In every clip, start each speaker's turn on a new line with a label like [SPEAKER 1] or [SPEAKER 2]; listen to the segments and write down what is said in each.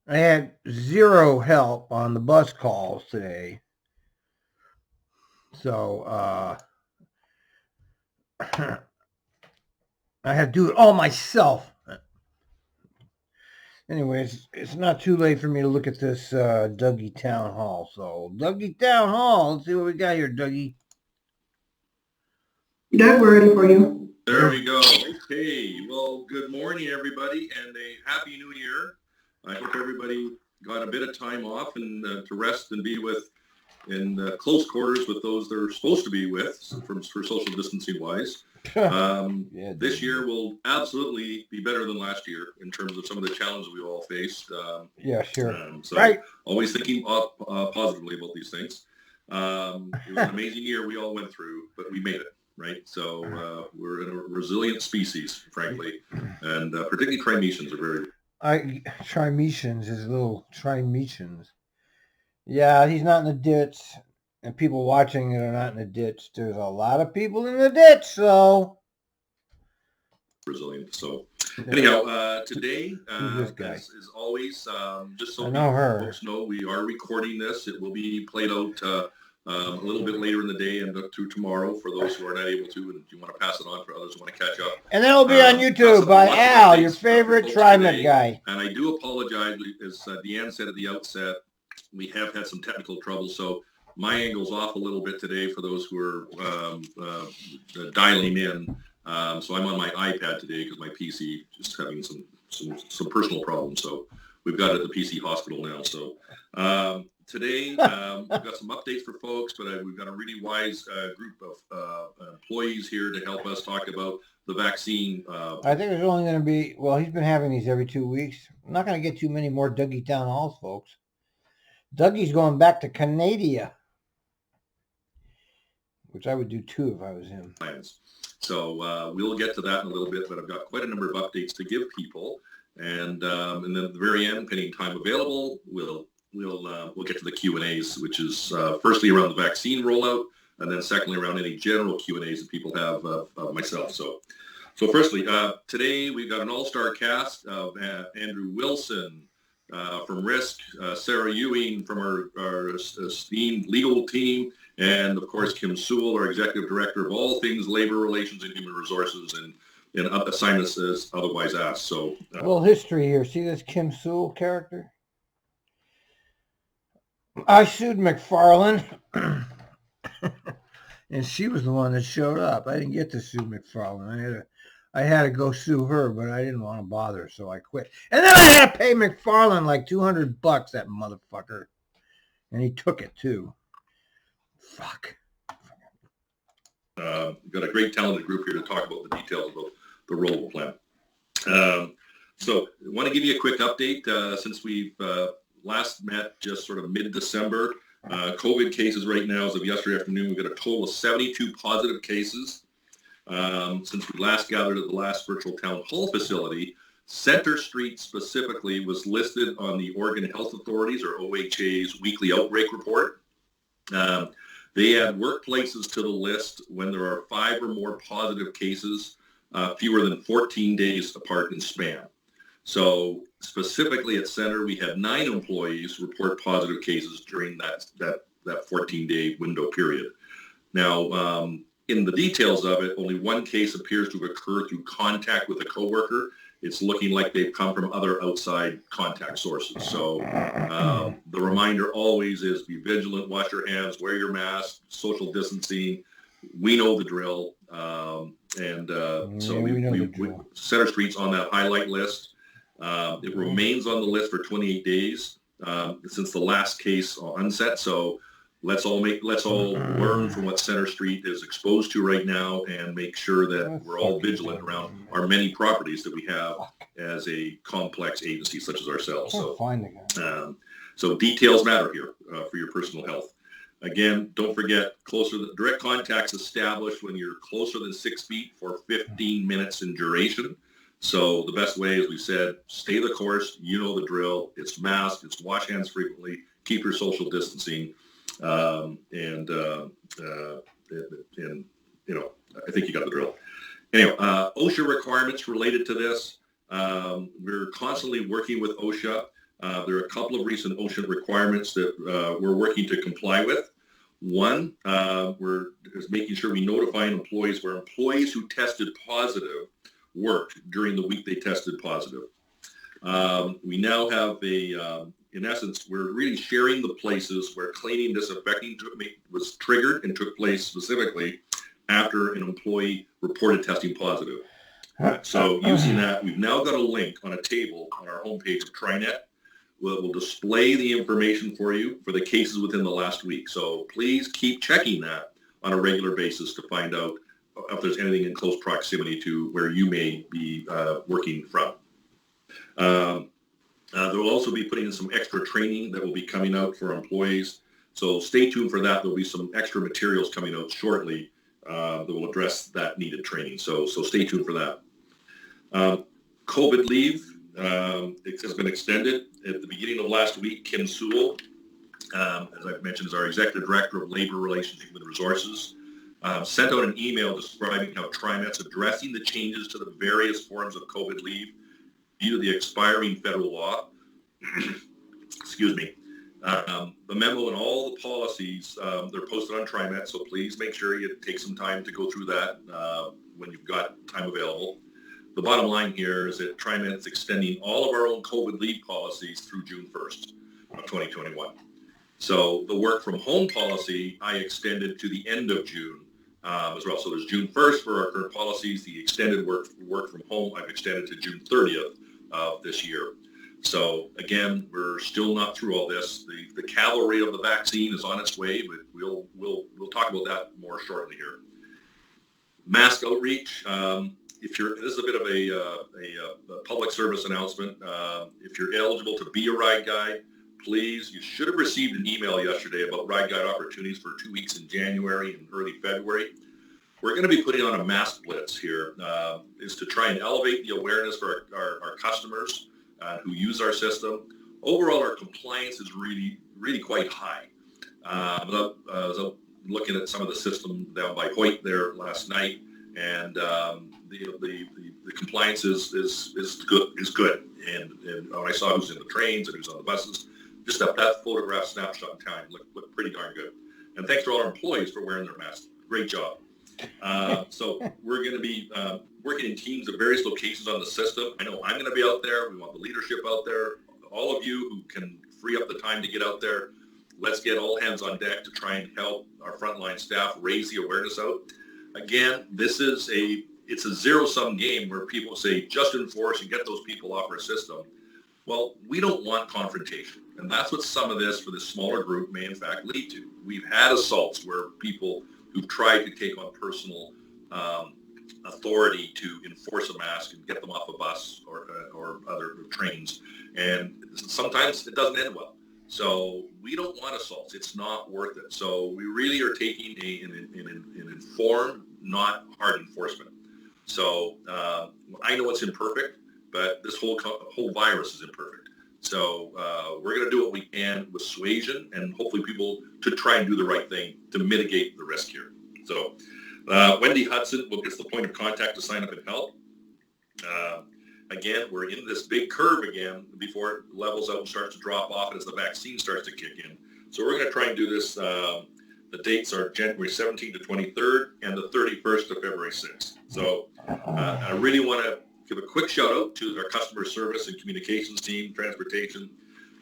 [SPEAKER 1] I had zero help on the bus calls today. So I had to do it all myself. Anyways, it's not too late for me to look at this Dougie Town Hall. So, Dougie Town Hall, let's see what we got here, Dougie.
[SPEAKER 2] Doug, we're ready for you.
[SPEAKER 3] There we go. Okay. Well, good morning, everybody, and a happy new year. I hope everybody got a bit of time off and to rest and be with in close quarters with those they're supposed to be with for social distancing wise. This year will absolutely be better than last year in terms of some of the challenges we all faced.
[SPEAKER 1] Yeah, sure.
[SPEAKER 3] So right. Always thinking positively about these things. It was an amazing year we all went through, but we made it. Right, so we're in a resilient species, frankly, and particularly Trimetians are very.
[SPEAKER 1] Trimetians, his little Trimetians. Yeah, he's not in the ditch, and people watching it are not in the ditch. There's a lot of people in the ditch, so
[SPEAKER 3] resilient. So anyhow, today, as always, just so folks know, we are recording this. It will be played out a little bit later in the day and through tomorrow for those who are not able to, and if you want to pass it on for others who want to catch up.
[SPEAKER 1] And then it'll be on YouTube by Al, your favorite TriMet guy.
[SPEAKER 3] And I do apologize, as Deanne said at the outset, we have had some technical trouble, so my angle's off a little bit today for those who are dialing in. So I'm on my iPad today because my PC just having some personal problems. So we've got it at the PC hospital now. So today we've got some updates for folks, but we've got a really wise group of employees here to help us talk about the vaccine.
[SPEAKER 1] I think there's only going to be, well, he's been having these every 2 weeks. I'm not going to get too many more Dougie Town Halls, folks. Dougie's going back to Canada, which I would do too if I was him.
[SPEAKER 3] Plans. So we'll get to that in a little bit, but I've got quite a number of updates to give people, and then at the very end, pending time available, we'll get to the Q&As, which is firstly around the vaccine rollout, and then secondly around any general Q&As that people have of myself. So firstly, today we've got an all-star cast of Andrew Wilson from RISC, Sarah Ewing from our esteemed legal team, and of course Kim Sewell, our executive director of all things labor relations and human resources and assignments as otherwise asked. So
[SPEAKER 1] a little history here. See this Kim Sewell character? I sued McFarland, and she was the one that showed up. I didn't get to sue McFarland. I had to go sue her, but I didn't want to bother, so I quit. And then I had to pay McFarland like $200, that motherfucker. And he took it, too. Fuck.
[SPEAKER 3] Got a great talented group here to talk about the details about the roll plan. So I want to give you a quick update. Since we've last met just sort of mid-December, COVID cases right now, as of yesterday afternoon, we've got a total of 72 positive cases. Since we last gathered at the last virtual town hall facility, Center Street specifically was listed on the Oregon Health Authorities, or OHA's, weekly outbreak report. They add workplaces to the list when there are 5 or more positive cases, fewer than 14 days apart in span. So specifically at Center, we had 9 employees report positive cases during that 14-day window period. Now, in the details of it, only 1 case appears to have occurred through contact with a coworker. It's looking like they've come from other outside contact sources. So the reminder always is be vigilant, wash your hands, wear your mask, social distancing. We know the drill. Center Street's on that highlight list. It remains on the list for 28 days since the last case onset. So let's all learn from what Center Street is exposed to right now and make sure that we're all vigilant around our many properties that we have as a complex agency such as ourselves. So details matter here for your personal health. Again, don't forget, direct contacts established when you're closer than 6 feet for 15 minutes in duration. So the best way, as we said, stay the course. You know the drill. It's mask. It's wash hands frequently. Keep your social distancing. I think you got the drill. Anyway, OSHA requirements related to this. We're constantly working with OSHA. There are a couple of recent OSHA requirements that we're working to comply with. One, is making sure we notify employees where employees who tested positive worked during the week they tested positive. We now have in essence, we're really sharing the places where cleaning, disinfecting was triggered and took place specifically after an employee reported testing positive. So using that, we've now got a link on a table on our homepage of TriNet. We'll display the information for you for the cases within the last week. So please keep checking that on a regular basis to find out if there's anything in close proximity to where you may be working from. They'll also be putting in some extra training that will be coming out for employees. So stay tuned for that. There'll be some extra materials coming out shortly that will address that needed training. So stay tuned for that. COVID leave it has been extended. At the beginning of last week, Kim Sewell, as I've mentioned, is our Executive Director of Labor Relations and Human Resources, sent out an email describing how TriMet's addressing the changes to the various forms of COVID leave due to the expiring federal law. Excuse me. The memo and all the policies, they're posted on TriMet, so please make sure you take some time to go through that when you've got time available. The bottom line here is that TriMet is extending all of our own COVID leave policies through June 1st of 2021. So the work from home policy, I extended to the end of June as well. So there's June 1st for our current policies. The extended work from home, I've extended to June 30th of this year. So again, we're still not through all this. The cavalry of the vaccine is on its way, but we'll talk about that more shortly here. Mask outreach. This is a bit of a public service announcement. If you're eligible to be a ride guide, please, you should have received an email yesterday about ride guide opportunities for 2 weeks in January and early February. We're going to be putting on a mask blitz here, is to try and elevate the awareness for our customers who use our system. Overall, our compliance is really, really quite high. I was looking at some of the system down by Hoyt there last night, and the compliance is good. And when I saw who's in the trains and who's on the buses, just that photograph snapshot in time looked pretty darn good. And thanks to all our employees for wearing their masks. Great job. So we're going to be working in teams at various locations on the system. I know I'm going to be out there. We want the leadership out there. All of you who can free up the time to get out there, let's get all hands on deck to try and help our frontline staff raise the awareness out. Again, it's a zero-sum game where people say, just enforce and get those people off our system. Well, we don't want confrontation. And that's what some of this for this smaller group may in fact lead to. We've had assaults where people who've tried to take on personal authority to enforce a mask and get them off a bus or other trains. And sometimes it doesn't end well. So we don't want assaults. It's not worth it. So we really are taking an informed, not hard enforcement. So I know it's imperfect, but this whole virus is imperfect. So we're going to do what we can with suasion and hopefully people to try and do the right thing to mitigate the risk here. So Wendy Hudson is the point of contact to sign up and help. Again, we're in this big curve again before it levels out and starts to drop off as the vaccine starts to kick in. So we're going to try and do this. The dates are January 17th to 23rd and the 31st to February 6th. So I really want to give a quick shout out to our customer service and communications team, transportation,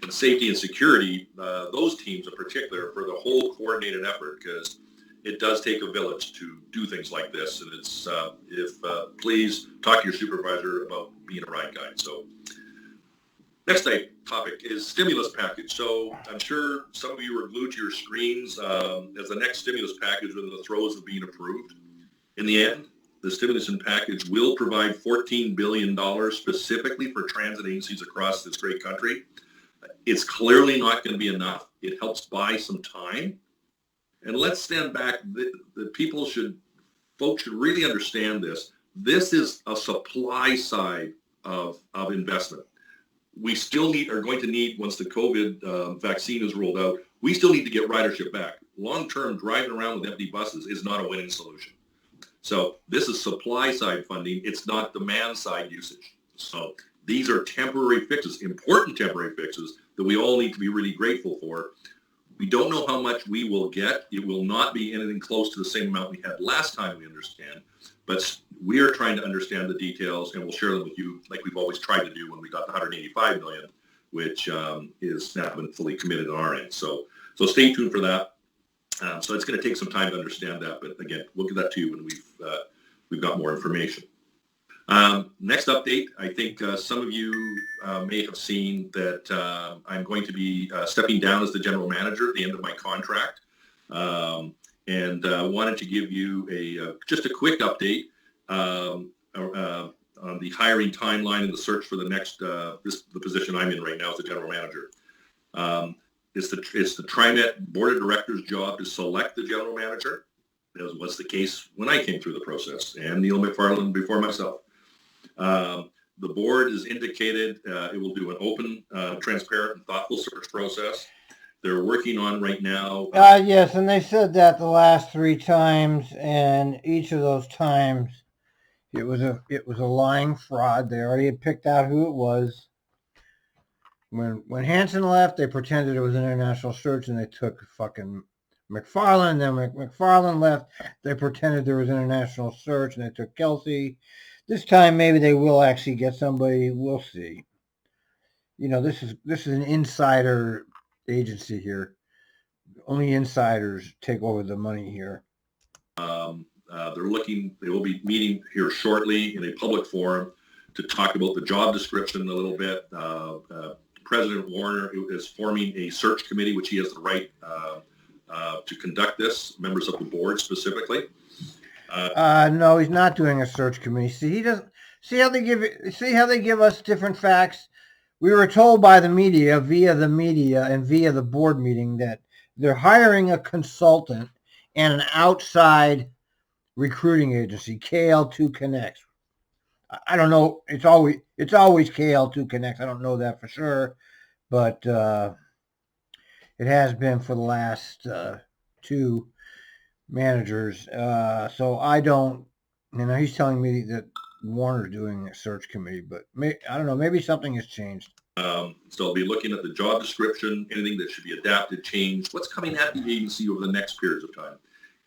[SPEAKER 3] and safety and security, those teams in particular, for the whole coordinated effort, because it does take a village to do things like this. And it's, please talk to your supervisor about being a ride guide. So next topic is stimulus package. So I'm sure some of you are glued to your screens as the next stimulus package within the throes of being approved. In the end, the stimulus package will provide $14 billion specifically for transit agencies across this great country. It's clearly not going to be enough. It helps buy some time. And let's stand back. Folks should really understand this. This is a supply side of investment. We still are going to need, once the COVID vaccine is rolled out, we still need to get ridership back. Long-term, driving around with empty buses is not a winning solution. So this is supply side funding. It's not demand side usage. So These are temporary fixes, important temporary fixes that we all need to be really grateful for. We don't know how much we will get. It will not be anything close to the same amount we had last time, we understand. But we are trying to understand the details, and we'll share them with you like we've always tried to do when we got the $185 million, which is now been fully committed on our end. So stay tuned for that. So it's going to take some time to understand that. But again, we'll get that to you when we've got more information. Next update, I think some of you may have seen that I'm going to be stepping down as the general manager at the end of my contract, and wanted to give you just a quick update on the hiring timeline and the search for the next the position I'm in right now as the general manager. It's the TriMet Board of Directors' job to select the general manager, as was the case when I came through the process, and Neil McFarland before myself. The board has indicated it will do an open, transparent, and thoughtful search process. They're working on right now.
[SPEAKER 1] Yes, and they said that the last 3 times, and each of those times it was a lying fraud. They already had picked out who it was. When Hansen left, they pretended it was an international search, and they took fucking McFarland. Then McFarland left, they pretended there was an international search, and they took Kelsey. This time, maybe they will actually get somebody. We'll see. You know, this is an insider agency here. Only insiders take over the money here.
[SPEAKER 3] They will be meeting here shortly in a public forum to talk about the job description a little bit. President Warner is forming a search committee, which he has the right to conduct this, members of the board specifically.
[SPEAKER 1] No, he's not doing a search committee. See, he doesn't. See how they give us different facts. We were told by the media, via the media and via the board meeting, that they're hiring a consultant and an outside recruiting agency, KL2 Connects. I don't know. It's always KL2 Connects. I don't know that for sure, but it has been for the last 2 managers. So I don't. He's telling me that Warner's doing a search committee, but I don't know. Maybe something has changed.
[SPEAKER 3] So I'll be looking at the job description, anything that should be adapted, changed, what's coming at the agency over the next periods of time,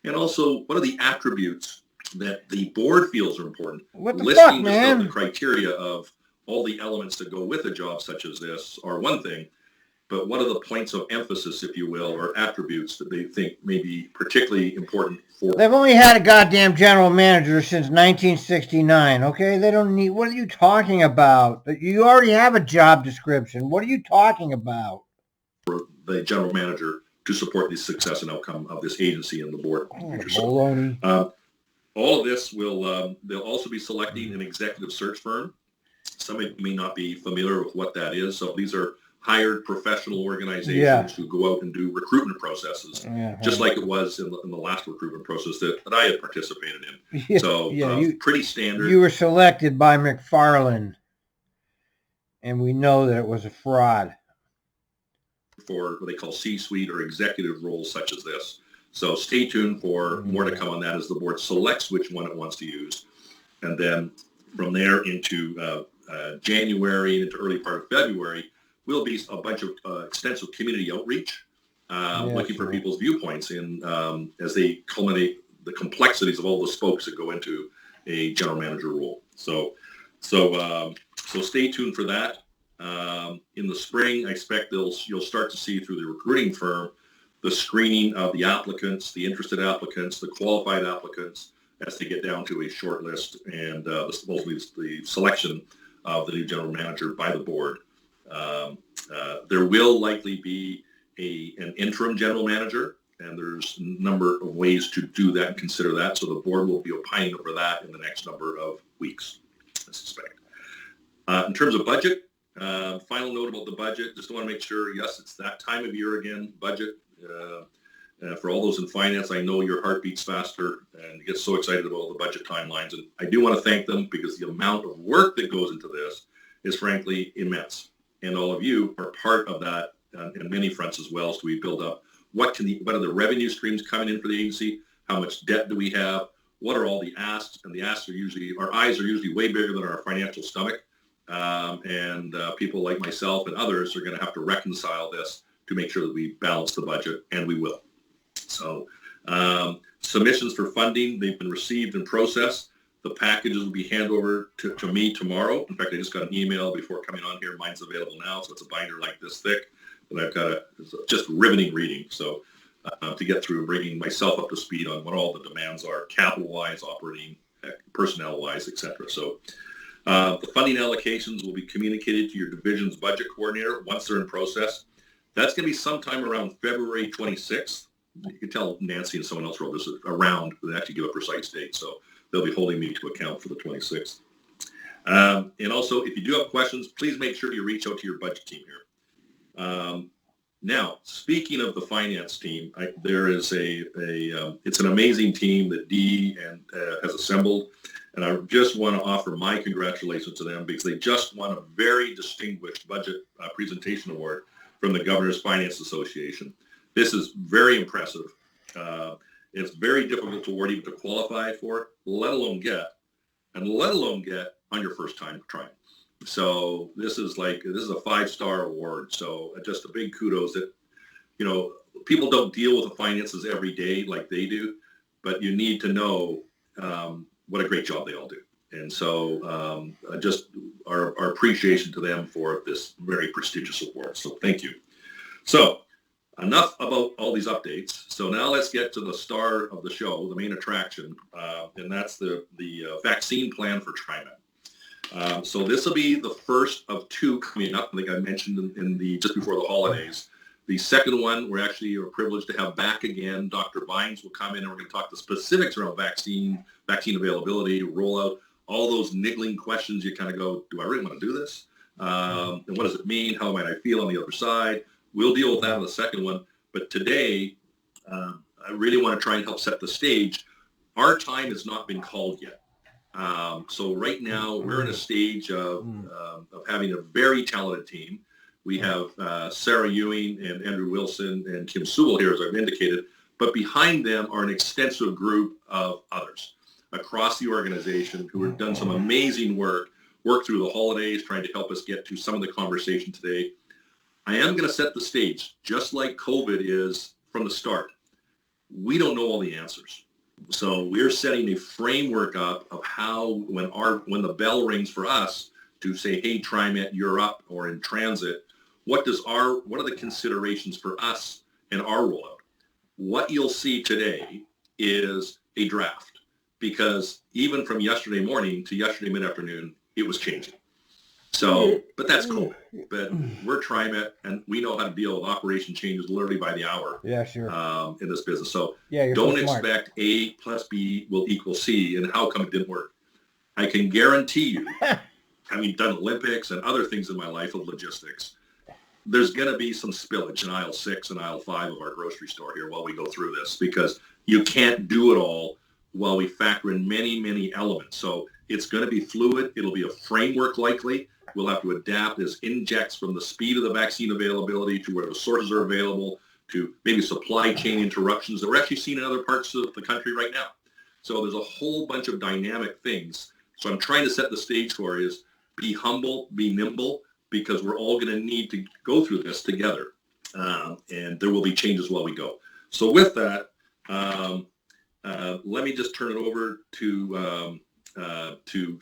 [SPEAKER 3] and also what are the attributes that the board feels are important.
[SPEAKER 1] What the
[SPEAKER 3] Listing
[SPEAKER 1] fuck, man?
[SPEAKER 3] the criteria of all the elements that go with a job such as this are one thing, but what are the points of emphasis, if you will, or attributes that they think may be particularly important for?
[SPEAKER 1] They've only had a goddamn general manager since 1969, okay? They don't need... What are you talking about? You already have a job description. What are you talking about?
[SPEAKER 3] For the general manager to support the success and outcome of this agency and the board. All of this will, they'll also be selecting an executive search firm. Some of you may not be familiar with what that is. So these are hired professional organizations who go out and do recruitment processes, just like it was in the last recruitment process that I had participated in. So pretty standard.
[SPEAKER 1] You were selected by McFarland, and we know that it was a fraud.
[SPEAKER 3] For what they call C-suite or executive roles such as this. So stay tuned for more to come on that as the board selects which one it wants to use. And then from there into January into early part of February, will be a bunch of extensive community outreach, looking for people's viewpoints in as they culminate the complexities of all the spokes that go into a general manager role. So stay tuned for that. In the spring, I expect you'll start to see through the recruiting firm the screening of the applicants, the interested applicants, the qualified applicants, as they get down to a short list and ultimately the selection of the new general manager by the board. There will likely be an interim general manager, and there's a number of ways to do that and consider that. So the board will be opining over that in the next number of weeks, I suspect. In terms of budget, final note about the budget, just want to make sure, yes, it's that time of year again, budget. For all those in finance, I know your heart beats faster and you get so excited about all the budget timelines. And I do want to thank them because the amount of work that goes into this is frankly immense. And all of you are part of that in many fronts as well. So we build up what are the revenue streams coming in for the agency? How much debt do we have? What are all the asks? And the asks are usually, our eyes are usually way bigger than our financial stomach. and people like myself and others are going to have to reconcile this to make sure that we balance the budget, and we will. So submissions for funding, they've been received and processed. The packages will be handed over to me tomorrow. In fact, I just got an email before coming on here. Mine's available now, so it's a binder like this thick. And I've got just riveting reading. So to get through, bringing myself up to speed on what all the demands are, capital-wise, operating, personnel-wise, etc. So the funding allocations will be communicated to your division's budget coordinator once they're in process. That's going to be sometime around February 26th. You can tell Nancy and someone else wrote this around. They actually give a precise date, so they'll be holding me to account for the 26th. And also, if you do have questions, please make sure you reach out to your budget team here. Now, speaking of the finance team, there is it's an amazing team that Dee has assembled, and I just want to offer my congratulations to them because they just won a very distinguished budget presentation award from the Governor's Finance Association. This is very impressive. It's very difficult to award even to qualify for, let alone get on your first time trying. So this is a 5-star award. So just a big kudos that, people don't deal with the finances every day like they do, but you need to know what a great job they all do. And so just our appreciation to them for this very prestigious award. So thank you. So enough about all these updates. So now let's get to the star of the show, the main attraction, and that's the vaccine plan for TriMet. So this will be the first of 2 coming up. I think I mentioned in the just before the holidays. The second one, we're actually privileged to have back again. Dr. Vines will come in, and we're going to talk the specifics around vaccine availability, rollout, all those niggling questions. You kind of go, do I really want to do this? And what does it mean? How might I feel on the other side? We'll deal with that in the second one. But today, I really want to try and help set the stage. Our time has not been called yet. So right now, we're in a stage of having a very talented team. We have Sarah Ewing and Andrew Wilson and Kim Sewell here, as I've indicated. But behind them are an extensive group of others across the organization who have done some amazing work through the holidays, trying to help us get to some of the conversation today. I am going to set the stage, just like COVID is from the start. We don't know all the answers. So we're setting a framework up of how, when the bell rings for us to say, hey, TriMet, you're up or in transit, what are the considerations for us and our rollout? What you'll see today is a draft, because even from yesterday morning to yesterday mid-afternoon, it was changing. So, but that's cool. But we're TriMet, and we know how to deal with operation changes literally by the hour.
[SPEAKER 1] Yeah, sure.
[SPEAKER 3] In this business. So
[SPEAKER 1] you're
[SPEAKER 3] don't
[SPEAKER 1] so smart.
[SPEAKER 3] expect A plus B will equal C, and how come it didn't work? I can guarantee you, having done Olympics and other things in my life of logistics, there's going to be some spillage in aisle 6 and aisle 5 of our grocery store here while we go through this, because you can't do it all while we factor in many, many elements. So it's going to be fluid. It'll be a framework likely. We'll have to adapt as injects from the speed of the vaccine availability to where the sources are available to maybe supply chain interruptions that we're actually seeing in other parts of the country right now. So there's a whole bunch of dynamic things. So I'm trying to set the stage for is be humble, be nimble, because we're all going to need to go through this together. And there will be changes while we go. So with that, let me just turn it over to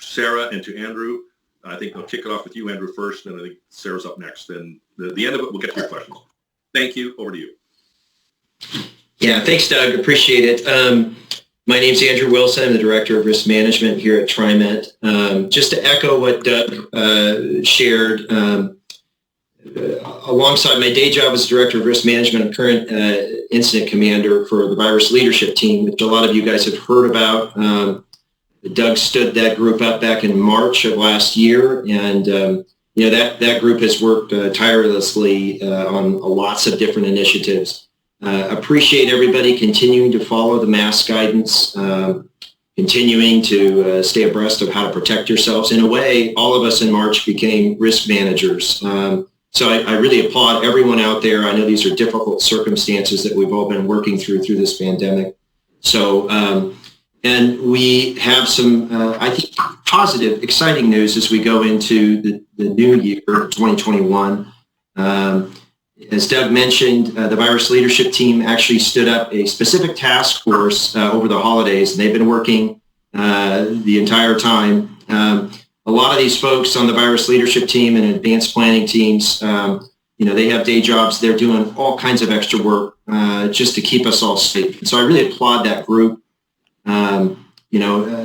[SPEAKER 3] Sarah and to Andrew. I think I'll kick it off with you, Andrew, first, and I think Sarah's up next. And the end of it, we'll get to your questions. Thank you. Over to you.
[SPEAKER 2] Yeah, thanks, Doug. Appreciate it. My name's Andrew Wilson. I'm the Director of Risk Management here at TriMet. Just to echo what Doug shared, alongside my day job as Director of Risk Management, I'm current Incident Commander for the Virus Leadership Team, which a lot of you guys have heard about. Doug stood that group up back in March of last year, and that group has worked tirelessly on lots of different initiatives. Appreciate everybody continuing to follow the mask guidance, continuing to stay abreast of how to protect yourselves. In a way, all of us in March became risk managers. So I really applaud everyone out there. I know these are difficult circumstances that we've all been working through this pandemic. So And we have some, I think, positive, exciting news as we go into the new year, 2021. As Doug mentioned, the virus leadership team actually stood up a specific task force over the holidays, and they've been working the entire time. A lot of these folks on the virus leadership team and advanced planning teams, they have day jobs. They're doing all kinds of extra work just to keep us all safe. And so I really applaud that group.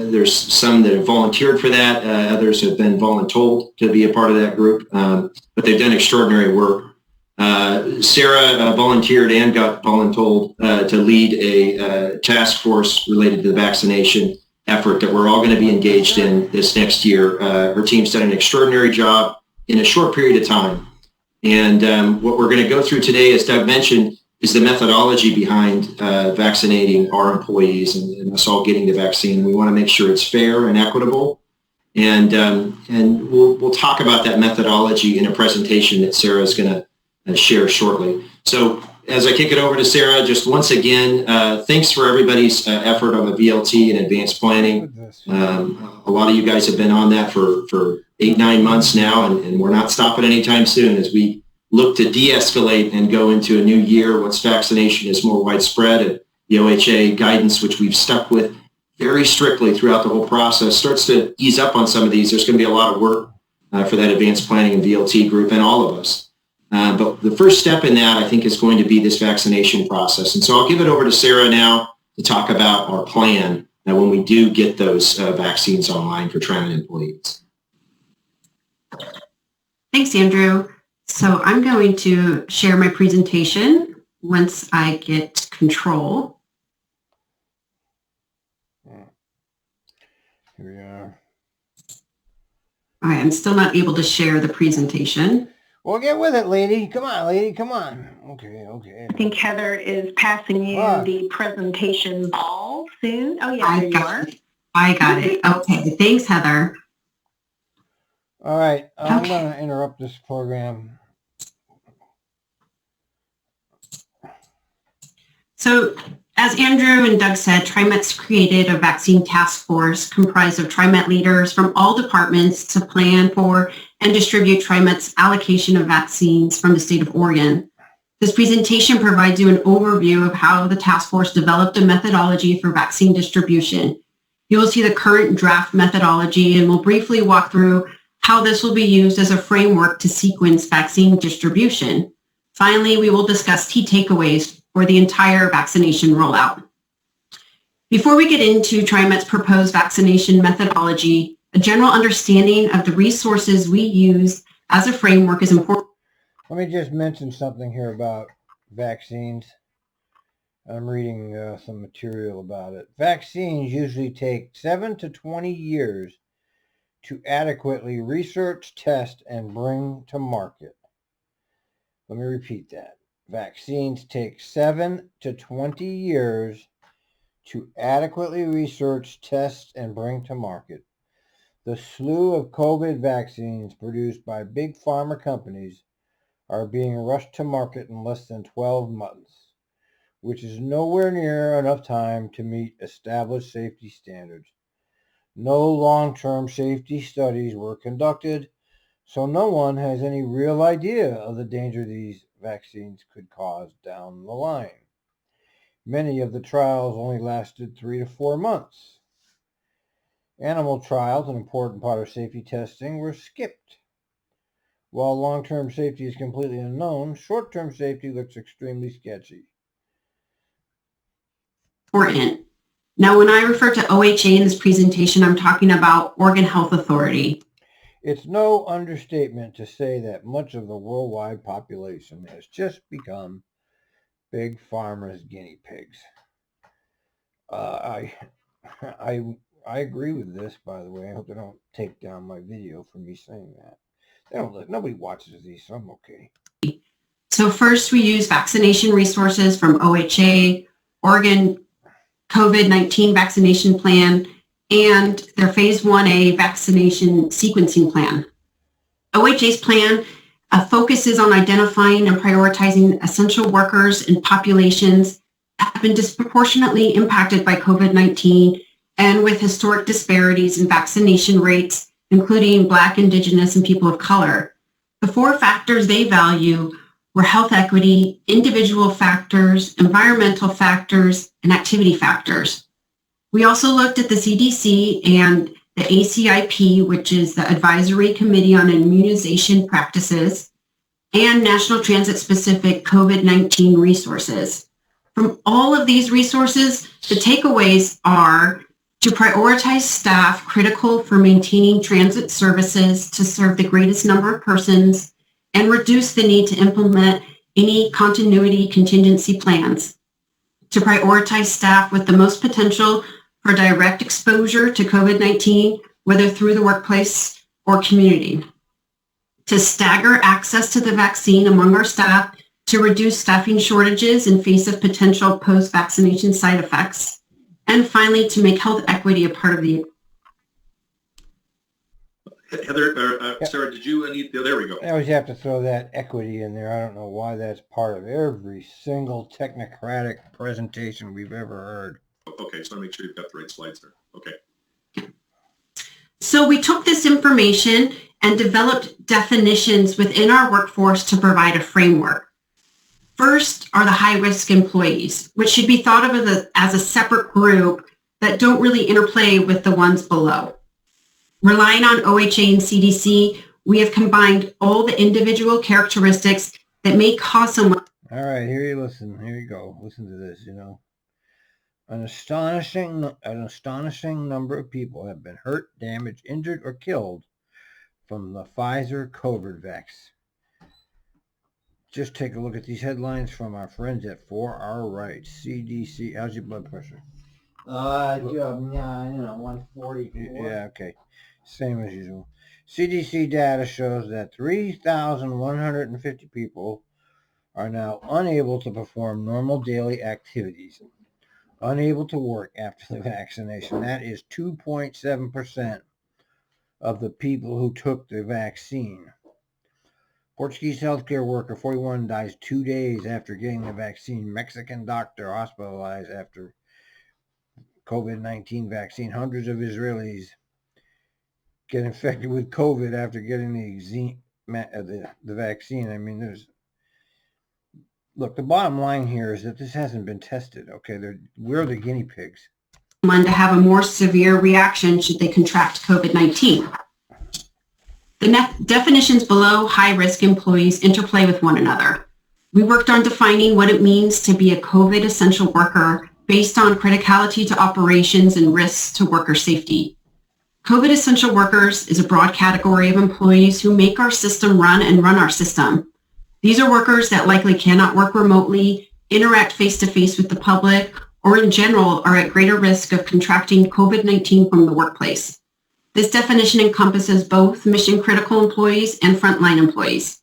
[SPEAKER 2] There's some that have volunteered for that. Others have been voluntold to be a part of that group, but they've done extraordinary work. Sarah volunteered and got voluntold to lead a task force related to the vaccination effort that we're all going to be engaged in this next year. Her team's done an extraordinary job in a short period of time. And what we're going to go through today, as Doug mentioned, is the methodology behind vaccinating our employees and us all getting the vaccine. We want to make sure it's fair and equitable. And we'll talk about that methodology in a presentation that Sarah is going to share shortly. So as I kick it over to Sarah, just once again, thanks for everybody's effort on the VLT and advanced planning. A lot of you guys have been on that for 8-9 months now, and we're not stopping anytime soon as we look to de-escalate and go into a new year once vaccination is more widespread, and the OHA guidance, which we've stuck with very strictly throughout the whole process, starts to ease up on some of these. There's going to be a lot of work for that advanced planning and VLT group and all of us. But the first step in that, I think, is going to be this vaccination process. And so I'll give it over to Sarah now to talk about our plan when we do get those vaccines online for TriMet employees.
[SPEAKER 4] Thanks, Andrew. So I'm going to share my presentation once I get control.
[SPEAKER 1] Here we are.
[SPEAKER 4] All right, I'm still not able to share the presentation.
[SPEAKER 1] Well, get with it, lady. Come on, lady. Come on. Okay.
[SPEAKER 5] I think Heather is passing you the presentation ball soon. Oh, yeah, there you are.
[SPEAKER 4] I got it. Okay, thanks, Heather.
[SPEAKER 1] All right, I'm going to interrupt this program.
[SPEAKER 4] So, as Andrew and Doug said, TriMet's created a vaccine task force comprised of TriMet leaders from all departments to plan for and distribute TriMet's allocation of vaccines from the state of Oregon. This presentation provides you an overview of how the task force developed a methodology for vaccine distribution. You will see the current draft methodology, and we'll briefly walk through how this will be used as a framework to sequence vaccine distribution. Finally, we will discuss key takeaways for the entire vaccination rollout. Before we get into TriMet's proposed vaccination methodology, a general understanding of the resources we use as a framework is important.
[SPEAKER 1] Let me just mention something here about vaccines. I'm reading some material about it. Vaccines usually take 7 to 20 years to adequately research, test, and bring to market. Let me repeat that. Vaccines take 7 to 20 years to adequately research, test, and bring to market. The slew of COVID vaccines produced by big pharma companies are being rushed to market in less than 12 months, which is nowhere near enough time to meet established safety standards. No long-term safety studies were conducted, so no one has any real idea of the danger these vaccines could cause down the line. Many of the trials only lasted 3 to 4 months. Animal trials, an important part of safety testing, were skipped. While long-term safety is completely unknown, short-term safety looks extremely sketchy.
[SPEAKER 4] Important. Now, when I refer to OHA in this presentation, I'm talking about Oregon Health Authority.
[SPEAKER 1] It's no understatement to say that much of the worldwide population has just become big pharma's guinea pigs. I agree with this, by the way. I hope they don't take down my video for me saying that. Nobody watches these, so I'm okay.
[SPEAKER 4] So first, we use vaccination resources from OHA, Oregon COVID-19 vaccination plan, and their phase 1A vaccination sequencing plan. OHA's plan focuses on identifying and prioritizing essential workers and populations that have been disproportionately impacted by COVID-19 and with historic disparities in vaccination rates, including Black, Indigenous, and people of color. The 4 factors they value were health equity, individual factors, environmental factors, and activity factors. We also looked at the CDC and the ACIP, which is the Advisory Committee on Immunization Practices, and National Transit-specific COVID-19 resources. From all of these resources, the takeaways are to prioritize staff critical for maintaining transit services to serve the greatest number of persons and reduce the need to implement any continuity contingency plans. To prioritize staff with the most potential for direct exposure to COVID-19, whether through the workplace or community. To stagger access to the vaccine among our staff to reduce staffing shortages in face of potential post-vaccination side effects. And finally, to make health equity a part of the...
[SPEAKER 3] Heather, Sarah, did you need, there we go.
[SPEAKER 1] I always have to throw that equity in there. I don't know why that's part of every single technocratic presentation we've ever heard.
[SPEAKER 3] Okay, so make sure you've got the right slides there. Okay.
[SPEAKER 4] So we took this information and developed definitions within our workforce to provide a framework. First are the high-risk employees, which should be thought of as a separate group that don't really interplay with the ones below. Relying on OHA and CDC, we have combined all the individual characteristics that may cause someone...
[SPEAKER 1] All right, here you listen. Here you go. Listen to this, An astonishing number of people have been hurt, damaged, injured, or killed from the Pfizer COVID vaccine. Just take a look at these headlines from our friends at 4R Right. CDC, how's your blood pressure?
[SPEAKER 6] 140.
[SPEAKER 1] Yeah, okay. Same as usual. CDC data shows that 3,150 people are now unable to perform normal daily activities, unable to work after the vaccination. That is 2.7% of the people who took the vaccine. Portuguese healthcare worker, 41, dies 2 days after getting the vaccine. Mexican doctor hospitalized after COVID-19 vaccine. Hundreds of Israelis get infected with COVID after getting the vaccine. I mean, look, the bottom line here is that this hasn't been tested, okay? We're the guinea pigs.
[SPEAKER 4] To have a more severe reaction should they contract COVID-19. The definitions below high-risk employees interplay with one another. We worked on defining what it means to be a COVID essential worker based on criticality to operations and risks to worker safety. COVID essential workers is a broad category of employees who make our system run and run our system. These are workers that likely cannot work remotely, interact face-to-face with the public, or in general are at greater risk of contracting COVID-19 from the workplace. This definition encompasses both mission-critical employees and frontline employees.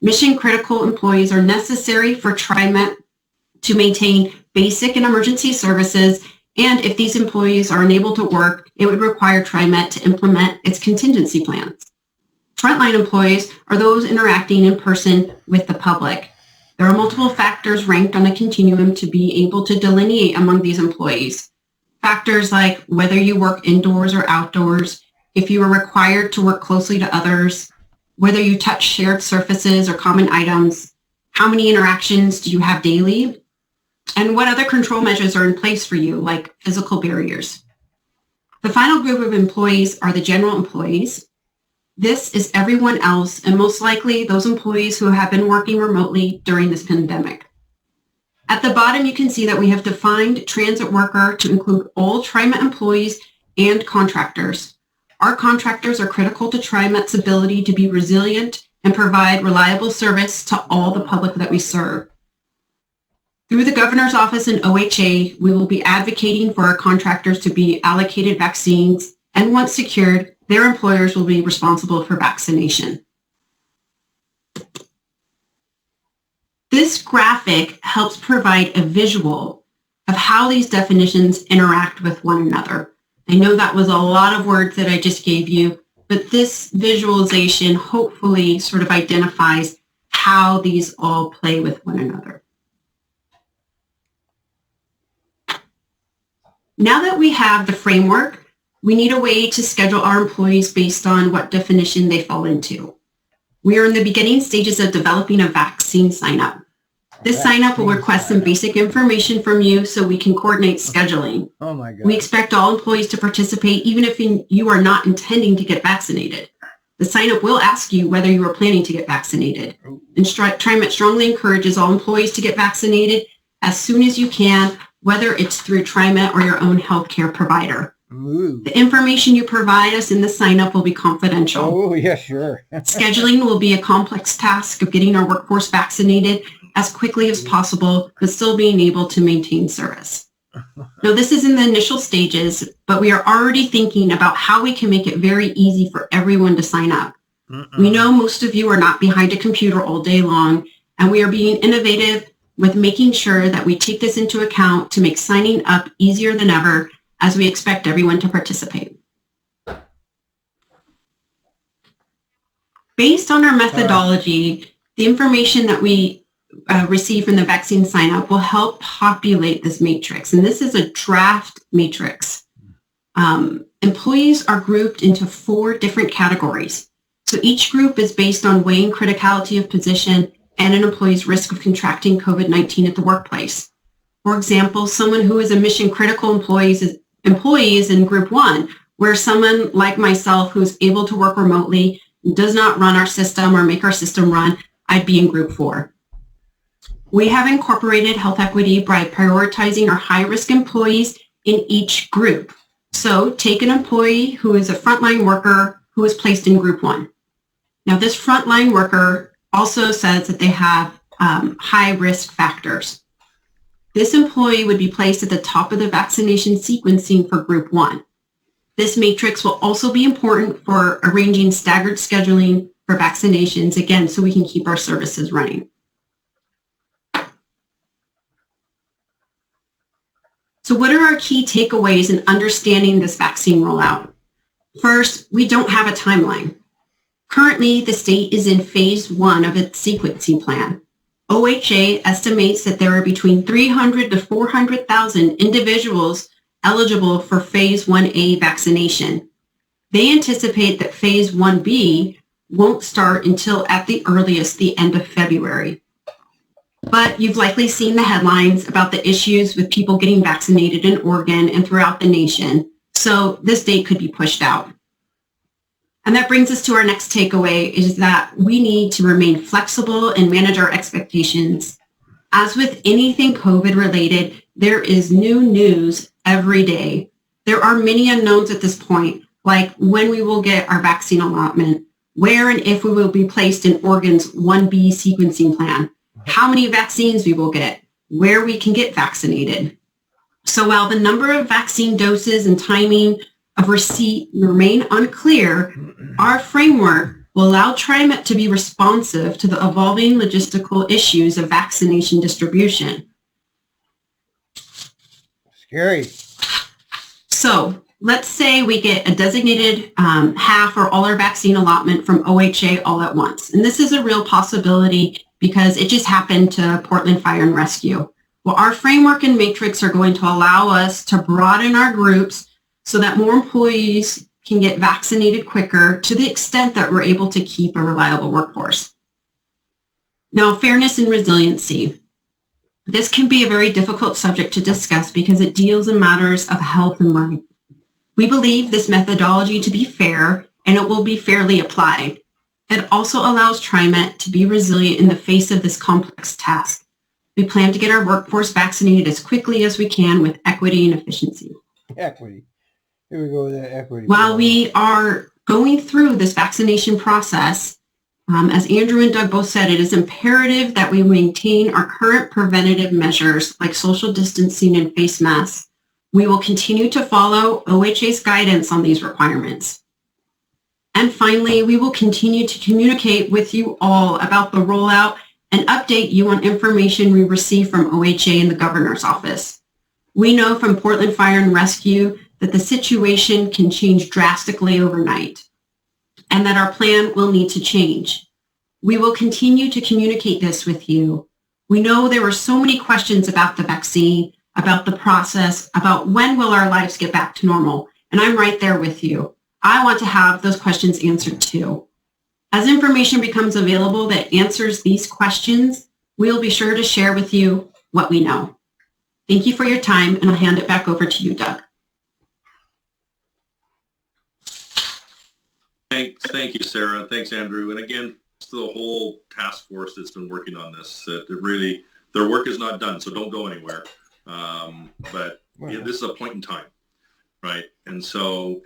[SPEAKER 4] Mission-critical employees are necessary for TriMet to maintain basic and emergency services, and if these employees are unable to work, it would require TriMet to implement its contingency plans. Frontline employees are those interacting in person with the public. There are multiple factors ranked on a continuum to be able to delineate among these employees. Factors like whether you work indoors or outdoors, if you are required to work closely to others, whether you touch shared surfaces or common items, how many interactions do you have daily, and what other control measures are in place for you, like physical barriers. The final group of employees are the general employees. This is everyone else, and most likely those employees who have been working remotely during this pandemic. At the bottom, you can see that we have defined transit worker to include all TriMet employees and contractors. Our contractors are critical to TriMet's ability to be resilient and provide reliable service to all the public that we serve. Through the Governor's Office and OHA, we will be advocating for our contractors to be allocated vaccines, and once secured, their employers will be responsible for vaccination. This graphic helps provide a visual of how these definitions interact with one another. I know that was a lot of words that I just gave you, but this visualization hopefully sort of identifies how these all play with one another. Now that we have the framework, we need a way to schedule our employees based on what definition they fall into. We are in the beginning stages of developing a vaccine sign-up. This sign-up will request some basic information from you so we can coordinate scheduling.
[SPEAKER 1] Oh my God.
[SPEAKER 4] We expect all employees to participate even if you are not intending to get vaccinated. The sign-up will ask you whether you are planning to get vaccinated. And TriMet strongly encourages all employees to get vaccinated as soon as you can, whether it's through TriMet or your own healthcare provider.
[SPEAKER 1] Ooh.
[SPEAKER 4] The information you provide us in the sign-up will be confidential.
[SPEAKER 1] Oh, yeah, sure.
[SPEAKER 4] Scheduling will be a complex task of getting our workforce vaccinated as quickly as possible, but still being able to maintain service. Now, this is in the initial stages, but we are already thinking about how we can make it very easy for everyone to sign up. We know most of you are not behind a computer all day long, and we are being innovative with making sure that we take this into account to make signing up easier than ever, as we expect everyone to participate. Based on our methodology, the information that we receive from the vaccine sign-up will help populate this matrix. And this is a draft matrix. Employees are grouped into 4 different categories. So each group is based on weighing criticality of position and an employee's risk of contracting COVID-19 at the workplace. For example, someone who is a mission-critical employee is in Group 1, where someone like myself who's able to work remotely, does not run our system or make our system run, I'd be in Group 4. We have incorporated health equity by prioritizing our high-risk employees in each group. So take an employee who is a frontline worker who is placed in Group 1. Now, this frontline worker also says that they have high-risk factors. This employee would be placed at the top of the vaccination sequencing for Group 1. This matrix will also be important for arranging staggered scheduling for vaccinations, again, so we can keep our services running. So what are our key takeaways in understanding this vaccine rollout? First, we don't have a timeline. Currently, the state is in phase 1 of its sequencing plan. OHA estimates that there are between 300 to 400,000 individuals eligible for phase 1A vaccination. They anticipate that phase 1B won't start until at the earliest the end of February. But you've likely seen the headlines about the issues with people getting vaccinated in Oregon and throughout the nation. So this date could be pushed out. And that brings us to our next takeaway, is that we need to remain flexible and manage our expectations. As with anything COVID related, there is new news every day. There are many unknowns at this point, like when we will get our vaccine allotment, where and if we will be placed in Oregon's 1B sequencing plan, how many vaccines we will get, where we can get vaccinated. So while the number of vaccine doses and timing of receipt remain unclear, our framework will allow TriMet to be responsive to the evolving logistical issues of vaccination distribution.
[SPEAKER 1] Scary.
[SPEAKER 4] So let's say we get a designated half or all our vaccine allotment from OHA all at once. And this is a real possibility because it just happened to Portland Fire and Rescue. Well, our framework and matrix are going to allow us to broaden our groups so that more employees can get vaccinated quicker to the extent that we're able to keep a reliable workforce. Now, fairness and resiliency. This can be a very difficult subject to discuss because it deals in matters of health and life. We believe this methodology to be fair and it will be fairly applied. It also allows TriMet to be resilient in the face of this complex task. We plan to get our workforce vaccinated as quickly as we can with equity and efficiency.
[SPEAKER 1] Equity. Here we go with that equity.
[SPEAKER 4] While we are going through this vaccination process, as Andrew and Doug both said, it is imperative that we maintain our current preventative measures like social distancing and face masks. We will continue to follow OHA's guidance on these requirements. And finally, we will continue to communicate with you all about the rollout and update you on information we receive from OHA and the governor's office. We know from Portland Fire and Rescue that the situation can change drastically overnight and that our plan will need to change. We will continue to communicate this with you. We know there were so many questions about the vaccine, about the process, about when will our lives get back to normal. And I'm right there with you. I want to have those questions answered too. As information becomes available that answers these questions, we'll be sure to share with you what we know. Thank you for your time, and I'll hand it back over to you, Doug.
[SPEAKER 3] Thank you, Sarah. Thanks, Andrew. And again, to the whole task force that's been working on this, their work is not done, so don't go anywhere. But this is a point in time, right? And so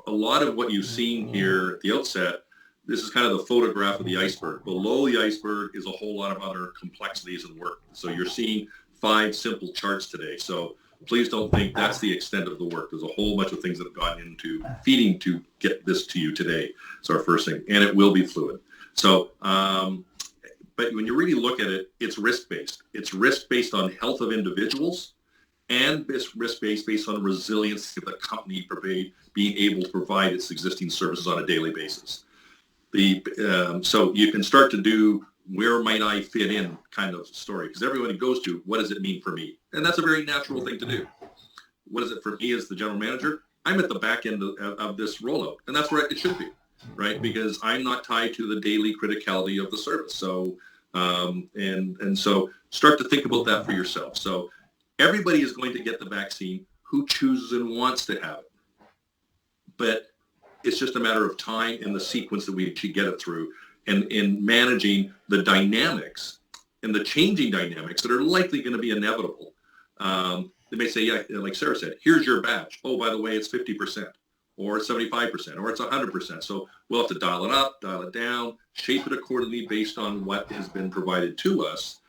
[SPEAKER 3] a lot of what you've seen here at the outset, this is kind of the photograph of the iceberg. Below the iceberg is a whole lot of other complexities and work. So you're seeing 5 simple charts today. So please don't think that's the extent of the work. There's a whole bunch of things that have gone into feeding to get this to you today. It's our first thing, and it will be fluid. So, but when you really look at it, it's risk-based. It's risk-based on health of individuals, and it's risk-based based on the resilience of the company being able to provide its existing services on a daily basis. So you can start to do where might I fit in kind of story, because everybody goes to what does it mean for me, and that's a very natural thing to do. What is it for me as the general manager? I'm at the back end of this rollout, and that's where it should be, right? Because I'm not tied to the daily criticality of the service. So and so start to think about that for yourself. So everybody is going to get the vaccine who chooses and wants to have it, but it's just a matter of time and the sequence that we should get it through, and in managing the dynamics and the changing dynamics that are likely going to be inevitable. They may say, yeah, like Sarah said, here's your batch. Oh, by the way, it's 50% or it's 75% or it's 100%. So we'll have to dial it up, dial it down, shape it accordingly based on what has been provided to us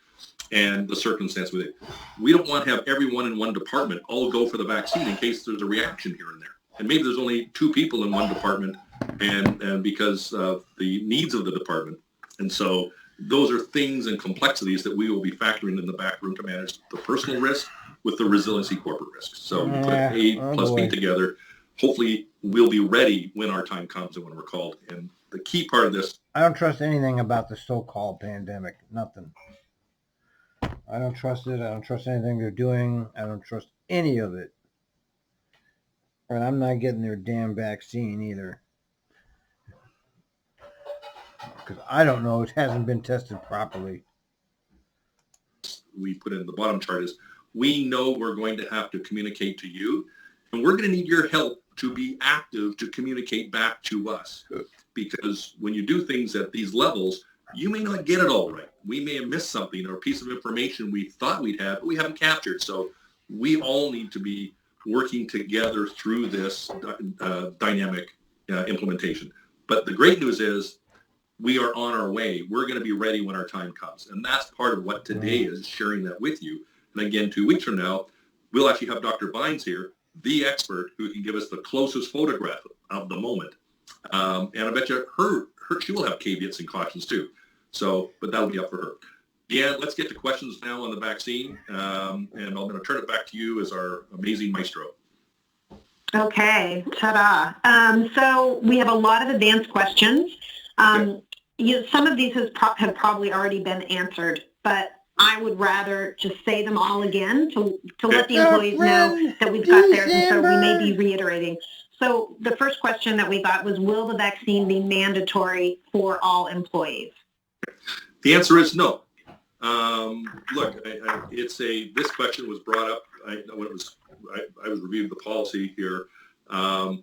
[SPEAKER 3] and the circumstance with it. We don't want to have everyone in one department all go for the vaccine in case there's a reaction here and there. And maybe there's only 2 people in one department and because of the needs of the department. And so those are things and complexities that we will be factoring in the back room to manage the personal risk with the resiliency corporate risk. So we put A plus B together. Hopefully we'll be ready when our time comes and when we're called. And the key part of this.
[SPEAKER 1] I don't trust anything about the so-called pandemic. Nothing. I don't trust it. I don't trust anything they're doing. I don't trust any of it. And I'm not getting their damn vaccine either. Because I don't know. It hasn't been tested properly.
[SPEAKER 3] We put in the bottom chart is we know we're going to have to communicate to you, and we're going to need your help to be active to communicate back to us. Because when you do things at these levels, you may not get it all right. We may have missed something or a piece of information we thought we'd have, but we haven't captured. So we all need to be working together through this dynamic implementation. But the great news is we are on our way. We're going to be ready when our time comes. And that's part of what today is, sharing that with you. And again, 2 weeks from now, we'll actually have Dr. Vines here, the expert who can give us the closest photograph of the moment. And I bet you she will have caveats and cautions too. So, but that'll be up for her. Yeah, let's get to questions now on the vaccine. And I'm going to turn it back to you as our amazing maestro.
[SPEAKER 5] Okay, ta-da. So we have a lot of advanced questions. Some of these have probably already been answered, but I would rather just say them all again to let the employees know that we've got theirs, and so we may be reiterating. So the first question that we got was, will the vaccine be mandatory for all employees?
[SPEAKER 3] The answer is no. Look, this question was brought up when I was reviewing the policy here. I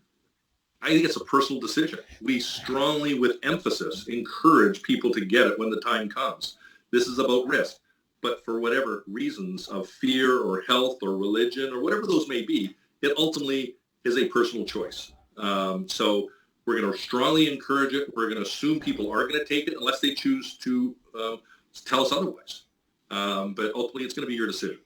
[SPEAKER 3] think it's a personal decision. We strongly, with emphasis, encourage people to get it when the time comes. This is about risk. But for whatever reasons of fear or health or religion or whatever those may be, it ultimately is a personal choice. So we're going to strongly encourage it. We're going to assume people are going to take it unless they choose to tell us otherwise. But ultimately, it's going to be your decision.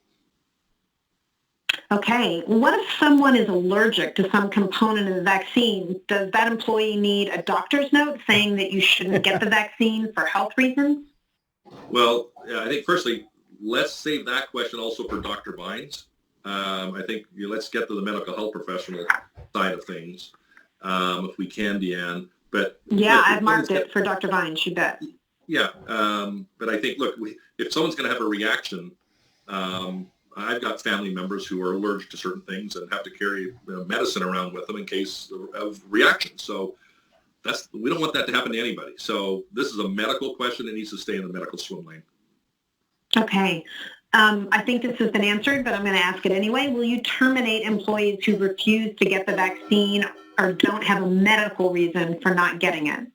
[SPEAKER 5] Okay. What if someone is allergic to some component of the vaccine? Does that employee need a doctor's note saying that you shouldn't get the vaccine for health reasons?
[SPEAKER 3] Well, I think firstly, let's save that question also for Dr. Vines. I think let's get to the medical health professional side of things, if we can, Deanne. But
[SPEAKER 5] yeah, I've marked it for Dr. Vines, you bet.
[SPEAKER 3] Yeah, but I think, look, if someone's going to have a reaction, I've got family members who are allergic to certain things and have to carry medicine around with them in case of reactions. So we don't want that to happen to anybody. So this is a medical question that needs to stay in the medical swim lane.
[SPEAKER 5] Okay. I think this has been answered, but I'm going to ask it anyway. Will you terminate employees who refuse to get the vaccine or don't have a medical reason for not getting it?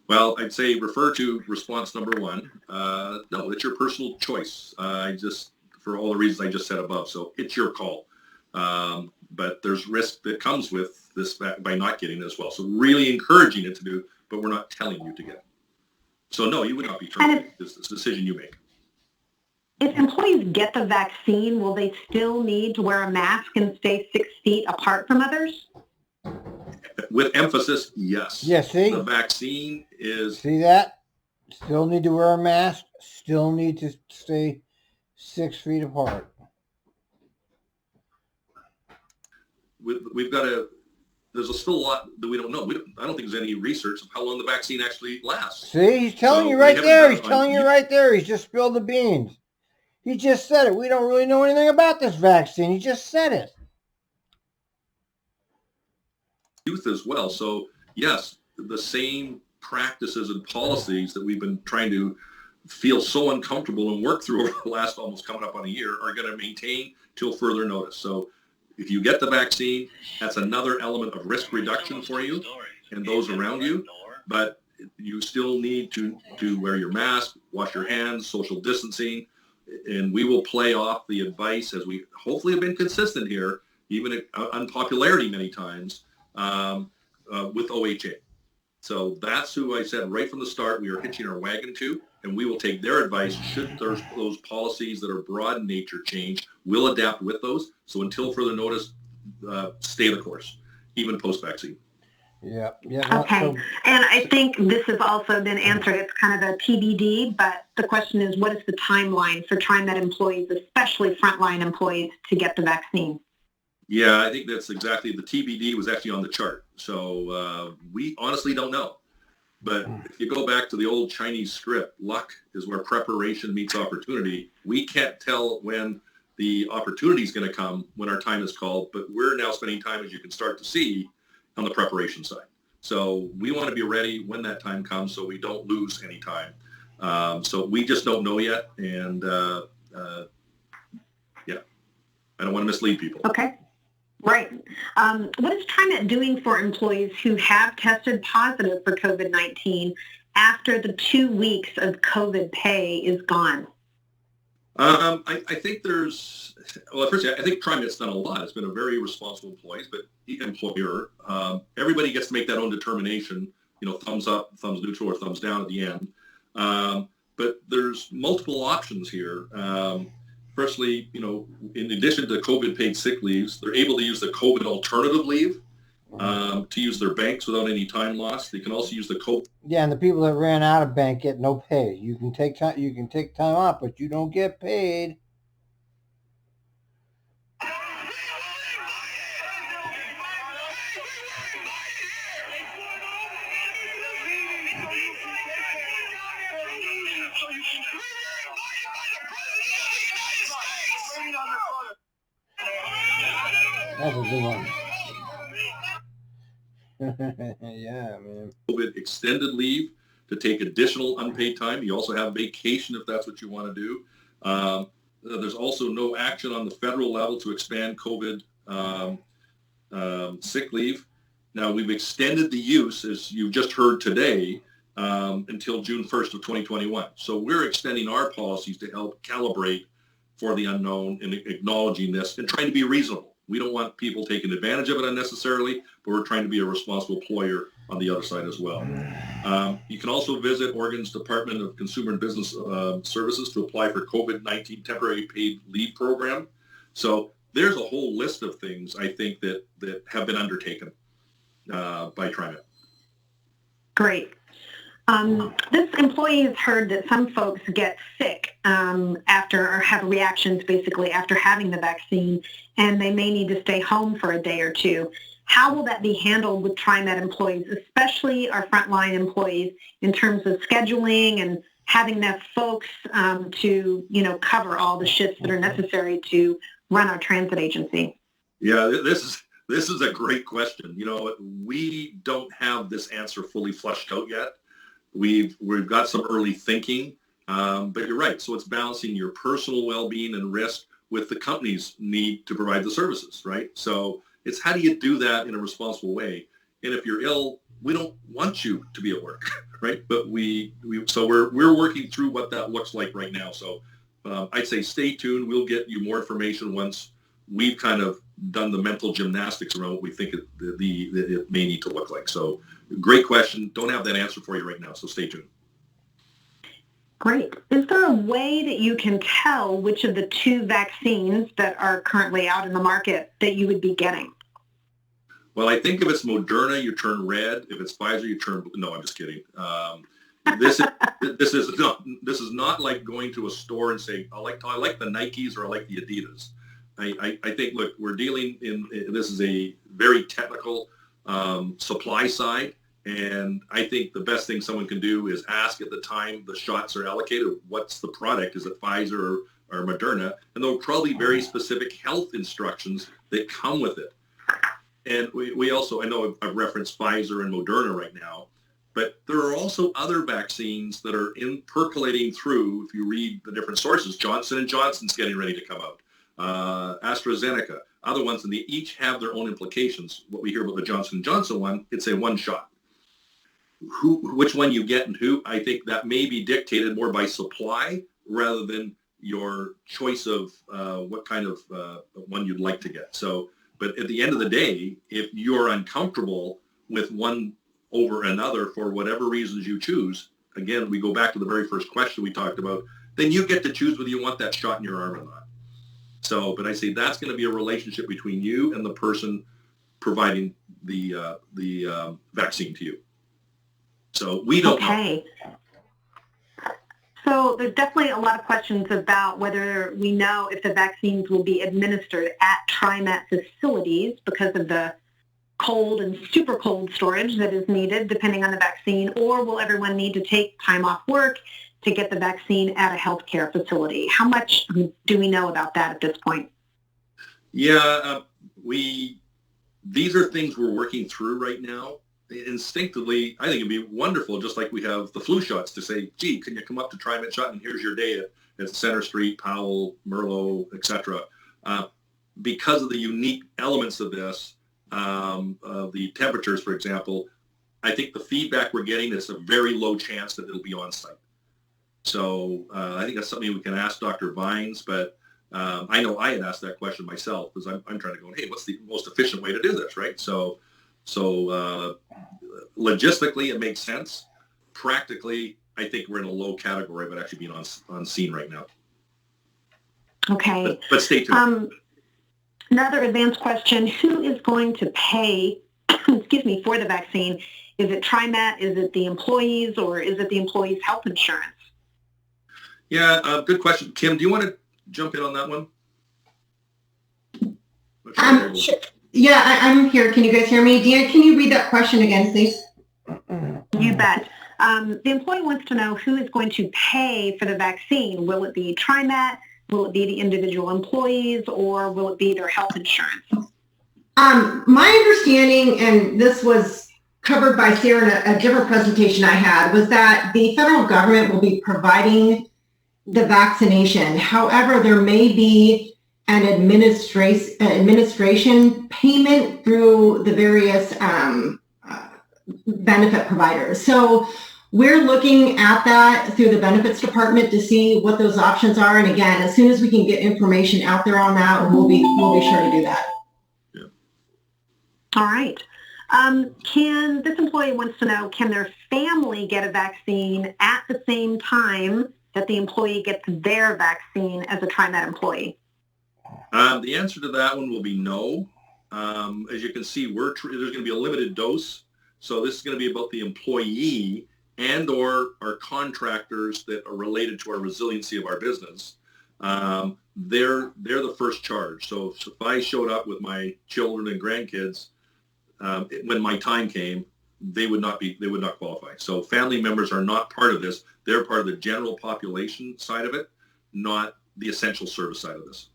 [SPEAKER 3] Well, I'd say refer to response number one. No, it's your personal choice. For all the reasons I just said above. So it's your call. But there's risk that comes with this by not getting it as well. So really encouraging it to do, but we're not telling you to get it. So no, you would not be terminated. It's a decision you make.
[SPEAKER 5] If employees get the vaccine, will they still need to wear a mask and stay 6 feet apart from others?
[SPEAKER 3] With emphasis, yes.
[SPEAKER 1] Yeah, see?
[SPEAKER 3] The vaccine is...
[SPEAKER 1] See that? Still need to wear a mask. Still need to stay 6 feet apart.
[SPEAKER 3] We've got to... There's still a lot that we don't know. I don't think there's any research of how long the vaccine actually lasts.
[SPEAKER 1] See? He's telling you right there. He's telling you right there. He's just spilled the beans. He just said it. We don't really know anything about this vaccine. He just said it.
[SPEAKER 3] Youth as well. So yes, the same practices and policies that we've been trying to feel so uncomfortable and work through over the last almost coming up on a year are going to maintain till further notice. So if you get the vaccine, that's another element of risk reduction for you and those around you. But you still need to wear your mask, wash your hands, social distancing, and we will play off the advice as we hopefully have been consistent here, even at unpopularity many times, with OHA. So that's who I said right from the start we are hitching our wagon to, and we will take their advice should those policies that are broad in nature change. We'll adapt with those. So until further notice, stay the course, even post-vaccine.
[SPEAKER 1] Yeah.
[SPEAKER 5] Okay. And I think this has also been answered. It's kind of a TBD, but the question is, what is the timeline for TriMet employees, especially frontline employees, to get the vaccine?
[SPEAKER 3] Yeah, I think that's exactly, the TBD was actually on the chart. So we honestly don't know. But if you go back to the old Chinese script, luck is where preparation meets opportunity. We can't tell when the opportunity is going to come when our time is called, but we're now spending time, as you can start to see, on the preparation side. So we want to be ready when that time comes so we don't lose any time. So we just don't know yet. And yeah, I don't want to mislead people.
[SPEAKER 5] Okay. Right. What is TriMet doing for employees who have tested positive for COVID-19 after the 2 weeks of COVID pay is gone?
[SPEAKER 3] I think there's, well, first, I think TriMet's done a lot. It's been a very responsible employer. Everybody gets to make that own determination, thumbs up, thumbs neutral, or thumbs down at the end. But there's multiple options here. Firstly, in addition to COVID paid sick leaves, they're able to use the COVID alternative leave to use their banks without any time lost. They can also use the COVID.
[SPEAKER 1] Yeah, and the people that ran out of bank get no pay. You can take time. You can take time off, but you don't get paid. That's a good one. Yeah, man.
[SPEAKER 3] COVID extended leave to take additional unpaid time. You also have vacation if that's what you want to do. There's also no action on the federal level to expand COVID sick leave. Now, we've extended the use, as you just heard today, until June 1st of 2021. So we're extending our policies to help calibrate for the unknown and acknowledging this and trying to be reasonable. We don't want people taking advantage of it unnecessarily, but we're trying to be a responsible employer on the other side as well. You can also visit Oregon's Department of Consumer and Business Services to apply for COVID-19 temporary paid leave program. So there's a whole list of things I think that have been undertaken by TriMet.
[SPEAKER 5] Great. This employee has heard that some folks get sick after, or have reactions basically after having the vaccine, and they may need to stay home for a day or two. How will that be handled with TriMet employees, especially our frontline employees, in terms of scheduling and having enough folks to, cover all the shifts that are necessary to run our transit agency?
[SPEAKER 3] Yeah, this is a great question. We don't have this answer fully fleshed out yet. We've got some early thinking, but you're right. So it's balancing your personal well-being and risk with the company's need to provide the services, right? So it's how do you do that in a responsible way? And if you're ill, we don't want you to be at work, right? But we're working through what that looks like right now. So I'd say stay tuned. We'll get you more information once we've kind of done the mental gymnastics around what we think it may need to look like. So great question. Don't have that answer for you right now, so stay tuned.
[SPEAKER 5] Great. Is there a way that you can tell which of the two vaccines that are currently out in the market that you would be getting?
[SPEAKER 3] Well, I think if it's Moderna, you turn red. If it's Pfizer, you turn blue. No, I'm just kidding. This is not like going to a store and saying, I like the Nikes or I like the Adidas. I think, look, we're dealing this is a very technical supply side. And I think the best thing someone can do is ask at the time the shots are allocated, what's the product? Is it Pfizer or Moderna? And there will probably be very specific health instructions that come with it. And we also, I know I've referenced Pfizer and Moderna right now, but there are also other vaccines that are percolating through. If you read the different sources, Johnson & Johnson's getting ready to come out. AstraZeneca, other ones, and they each have their own implications. What we hear about the Johnson & Johnson one, it's a one shot. Which one you get and who, I think that may be dictated more by supply rather than your choice of what kind of one you'd like to get. So, but at the end of the day, if you're uncomfortable with one over another for whatever reasons you choose, again, we go back to the very first question we talked about, then you get to choose whether you want that shot in your arm or not. So, but I say that's going to be a relationship between you and the person providing the vaccine to you. So we don't know.
[SPEAKER 5] So there's definitely a lot of questions about whether we know if the vaccines will be administered at TriMet facilities because of the cold and super cold storage that is needed depending on the vaccine, or will everyone need to take time off work to get the vaccine at a healthcare facility? How much do we know about that at this point?
[SPEAKER 3] Yeah, these are things we're working through right now. Instinctively, I think it'd be wonderful, just like we have the flu shots, to say, gee, can you come up to TriMet shot and here's your day at Center Street, Powell, Merlot, etc. Because of the unique elements of this, the temperatures, for example, I think the feedback we're getting is a very low chance that it'll be on site. So I think that's something we can ask Dr. Vines, but I know I had asked that question myself because I'm trying to go, hey, what's the most efficient way to do this, right? So logistically, it makes sense. Practically, I think we're in a low category of it actually being on scene right now.
[SPEAKER 5] Okay.
[SPEAKER 3] But stay tuned.
[SPEAKER 5] Another advanced question, who is going to pay, for the vaccine? Is it TriMet? Is it the employees, or is it the employees' health insurance?
[SPEAKER 3] Yeah, good question. Kim, do you want to jump in on that one?
[SPEAKER 6] Sure. Yeah, I'm here. Can you guys hear me? Deanna, can you read that question again, please?
[SPEAKER 5] You bet. The employee wants to know who is going to pay for the vaccine. Will it be TriMet? Will it be the individual employees, or will it be their health insurance?
[SPEAKER 6] My understanding, and this was covered by Sarah in a different presentation I had, was that the federal government will be providing the vaccination. However, there may be an administration payment through the various benefit providers. So we're looking at that through the benefits department to see what those options are. And again, as soon as we can get information out there on that, we'll be sure to do that.
[SPEAKER 3] Yeah.
[SPEAKER 5] All right. This employee wants to know, can their family get a vaccine at the same time that the employee gets their vaccine as a TriMet employee?
[SPEAKER 3] The answer to that one will be no. As you can see, there's going to be a limited dose. So this is going to be about the employee and or our contractors that are related to our resiliency of our business. They're the first charge. So if I showed up with my children and grandkids, when my time came, they would not qualify. So family members are not part of this. They're part of the general population side of it, not the essential service side of this.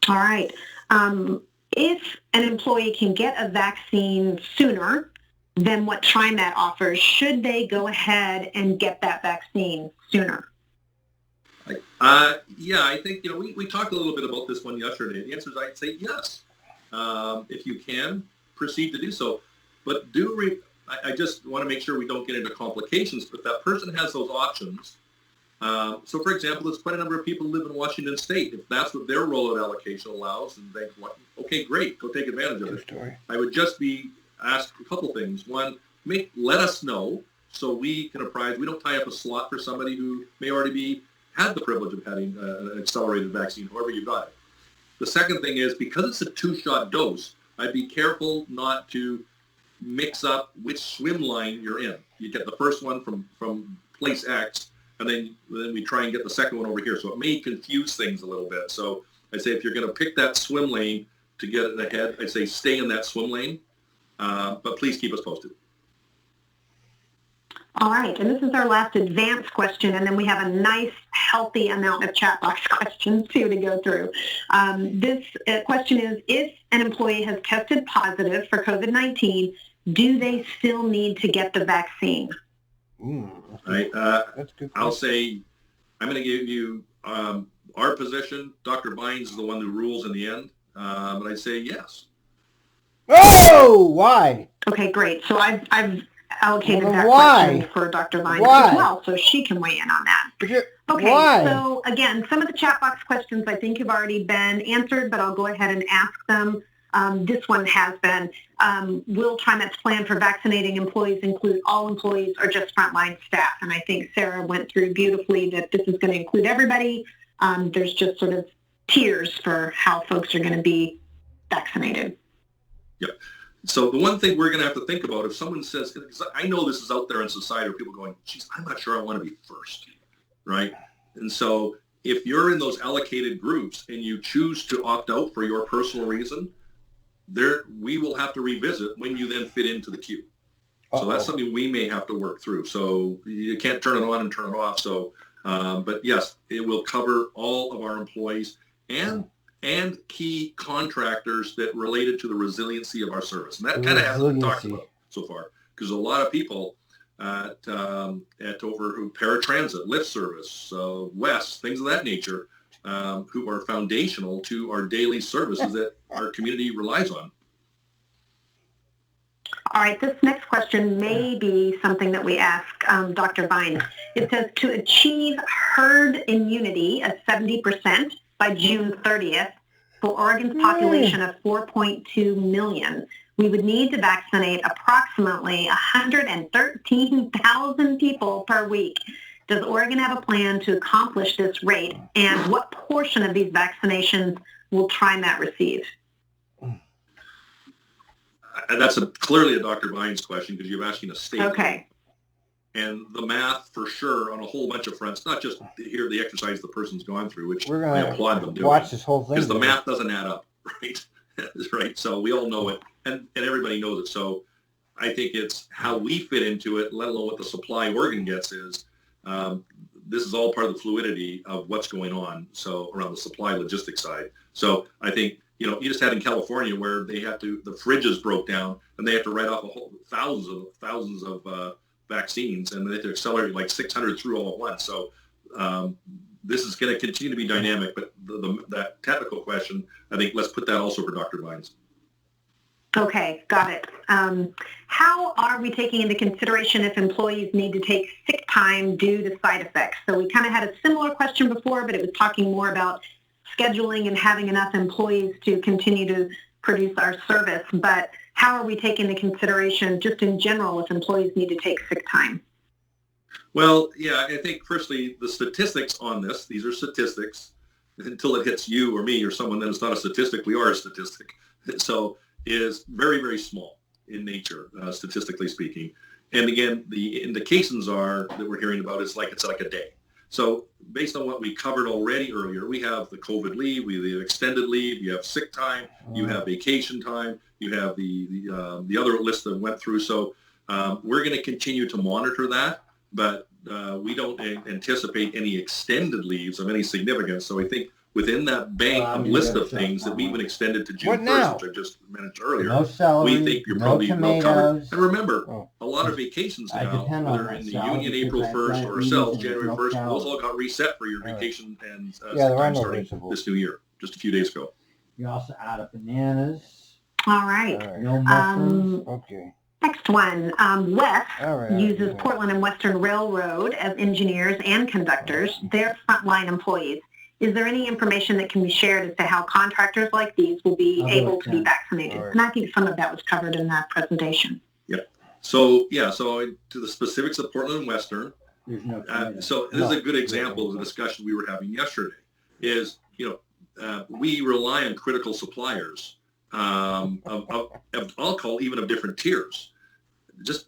[SPEAKER 5] All right. If an employee can get a vaccine sooner than what TriMet offers, should they go ahead and get that vaccine sooner?
[SPEAKER 3] Yeah, I think, we talked a little bit about this one yesterday. The answer is I'd say yes. If you can, proceed to do so. But I just want to make sure we don't get into complications, but that person has those options. So, for example, there's quite a number of people who live in Washington State. If that's what their rollout allocation allows, and they okay, great, go take advantage of it. I would just ask a couple things. One, let us know so we can apprise. We don't tie up a slot for somebody who may already had the privilege of having an accelerated vaccine, however you got it. The second thing is, because it's a 2-shot dose, I'd be careful not to mix up which swim line you're in. You get the first one from place X, and then we try and get the second one over here. So it may confuse things a little bit. So I'd say if you're going to pick that swim lane to get it ahead, I'd say stay in that swim lane, but please keep us posted.
[SPEAKER 5] All right, and this is our last advanced question, and then we have a nice, healthy amount of chat box questions too to go through. This question is, if an employee has tested positive for COVID-19, do they still need to get the vaccine?
[SPEAKER 1] That's good.
[SPEAKER 3] I'll say, I'm going to give you our position. Dr. Bynes is the one who rules in the end, but I say yes.
[SPEAKER 1] Oh, why?
[SPEAKER 5] Okay, great. So I've allocated that
[SPEAKER 1] why?
[SPEAKER 5] question for Dr. Bynes
[SPEAKER 1] Why?
[SPEAKER 5] as well, so she can weigh in on that. Okay,
[SPEAKER 1] Why?
[SPEAKER 5] so again, some of the chat box questions I think have already been answered, but I'll go ahead and ask them. This one has been, will TriMet's plan for vaccinating employees include all employees or just frontline staff? And I think Sarah went through beautifully that this is going to include everybody. There's just sort of tiers for how folks are going to be vaccinated.
[SPEAKER 3] Yep. So the one thing we're going to have to think about, if someone says, because I know this is out there in society, where people going, geez, I'm not sure I want to be first, right? And so if you're in those allocated groups and you choose to opt out for your personal reason, we will have to revisit when you then fit into the queue. So that's something we may have to work through. So you can't turn it on and turn it off. So, but yes, it will cover all of our employees and key contractors that related to the resiliency of our service. And that kind of hasn't been talked about so far, because a lot of people at over paratransit, lift service, West, things of that nature, who are foundational to our daily services that our community relies on.
[SPEAKER 5] All right, this next question may be something that we ask Dr. Bynes. It says, to achieve herd immunity of 70% by June 30th for Oregon's population of 4.2 million, we would need to vaccinate approximately 113,000 people per week. Does Oregon have a plan to accomplish this rate, and what portion of these vaccinations will TriMet receive?
[SPEAKER 3] That's clearly a Dr. Bynes question, because you're asking a state.
[SPEAKER 5] Okay.
[SPEAKER 3] And the math, for sure, on a whole bunch of fronts, not just here the exercise the person's gone through, which I applaud them doing.
[SPEAKER 1] Watch this whole thing.
[SPEAKER 3] Because the math doesn't add up, right? Right. So we all know it, and everybody knows it. So I think it's how we fit into it, let alone what the supply Oregon gets is. This is all part of the fluidity of what's going on. So around the supply logistics side. So I think, you just had in California where the fridges broke down and they have to write off thousands of vaccines, and they have to accelerate like 600 through all at once. So this is going to continue to be dynamic, but that technical question, I think let's put that also for Dr. Bynes.
[SPEAKER 5] Okay, got it. How are we taking into consideration if employees need to take sick time due to side effects? So we kind of had a similar question before, but it was talking more about scheduling and having enough employees to continue to produce our service. But how are we taking into consideration just in general if employees need to take sick time?
[SPEAKER 3] Well, yeah, I think firstly, the statistics on this, these are statistics. Until it hits you or me or someone that is not a statistic, we are a statistic. So is very, very small in nature, statistically speaking. And again, the indications are that we're hearing about it's like a day. So based on what we covered already earlier, we have the COVID leave, we have extended leave, you have sick time, you have vacation time, you have the other list that went through. So we're going to continue to monitor that, but we don't anticipate any extended leaves of any significance. So I think within that bank list of things that we even extended to June 1st, which I just mentioned earlier,
[SPEAKER 1] No celery,
[SPEAKER 3] we think you're
[SPEAKER 1] no
[SPEAKER 3] probably well covered.
[SPEAKER 1] tomatoes.
[SPEAKER 3] And remember, a lot of vacations
[SPEAKER 1] I
[SPEAKER 3] now,
[SPEAKER 1] depend on
[SPEAKER 3] whether
[SPEAKER 1] that
[SPEAKER 3] in the
[SPEAKER 1] salad
[SPEAKER 3] union
[SPEAKER 1] because
[SPEAKER 3] April
[SPEAKER 1] I
[SPEAKER 3] 1st
[SPEAKER 1] plant
[SPEAKER 3] or
[SPEAKER 1] leaves
[SPEAKER 3] ourselves
[SPEAKER 1] and
[SPEAKER 3] January
[SPEAKER 1] no
[SPEAKER 3] 1st, those
[SPEAKER 1] calories.
[SPEAKER 3] all got reset for your
[SPEAKER 1] Right.
[SPEAKER 3] vacation and
[SPEAKER 1] Yeah, there are
[SPEAKER 3] time
[SPEAKER 1] no
[SPEAKER 3] starting
[SPEAKER 1] vegetables.
[SPEAKER 3] this new year, just a few days ago.
[SPEAKER 1] You also add up bananas.
[SPEAKER 5] All right.
[SPEAKER 1] No mushrooms. Okay.
[SPEAKER 5] Next one. Wes
[SPEAKER 1] All right.
[SPEAKER 5] uses Portland and Western Railroad as engineers and conductors. They're frontline employees. Is there any information that can be shared as to how contractors like these will be able to be vaccinated?
[SPEAKER 1] Right.
[SPEAKER 5] And I think some of that was covered in that presentation.
[SPEAKER 3] Yep. So to the specifics of Portland and Western,
[SPEAKER 1] There's no
[SPEAKER 3] so this is a good example of the discussion we were having yesterday. Is we rely on critical suppliers of I'll call even of different tiers.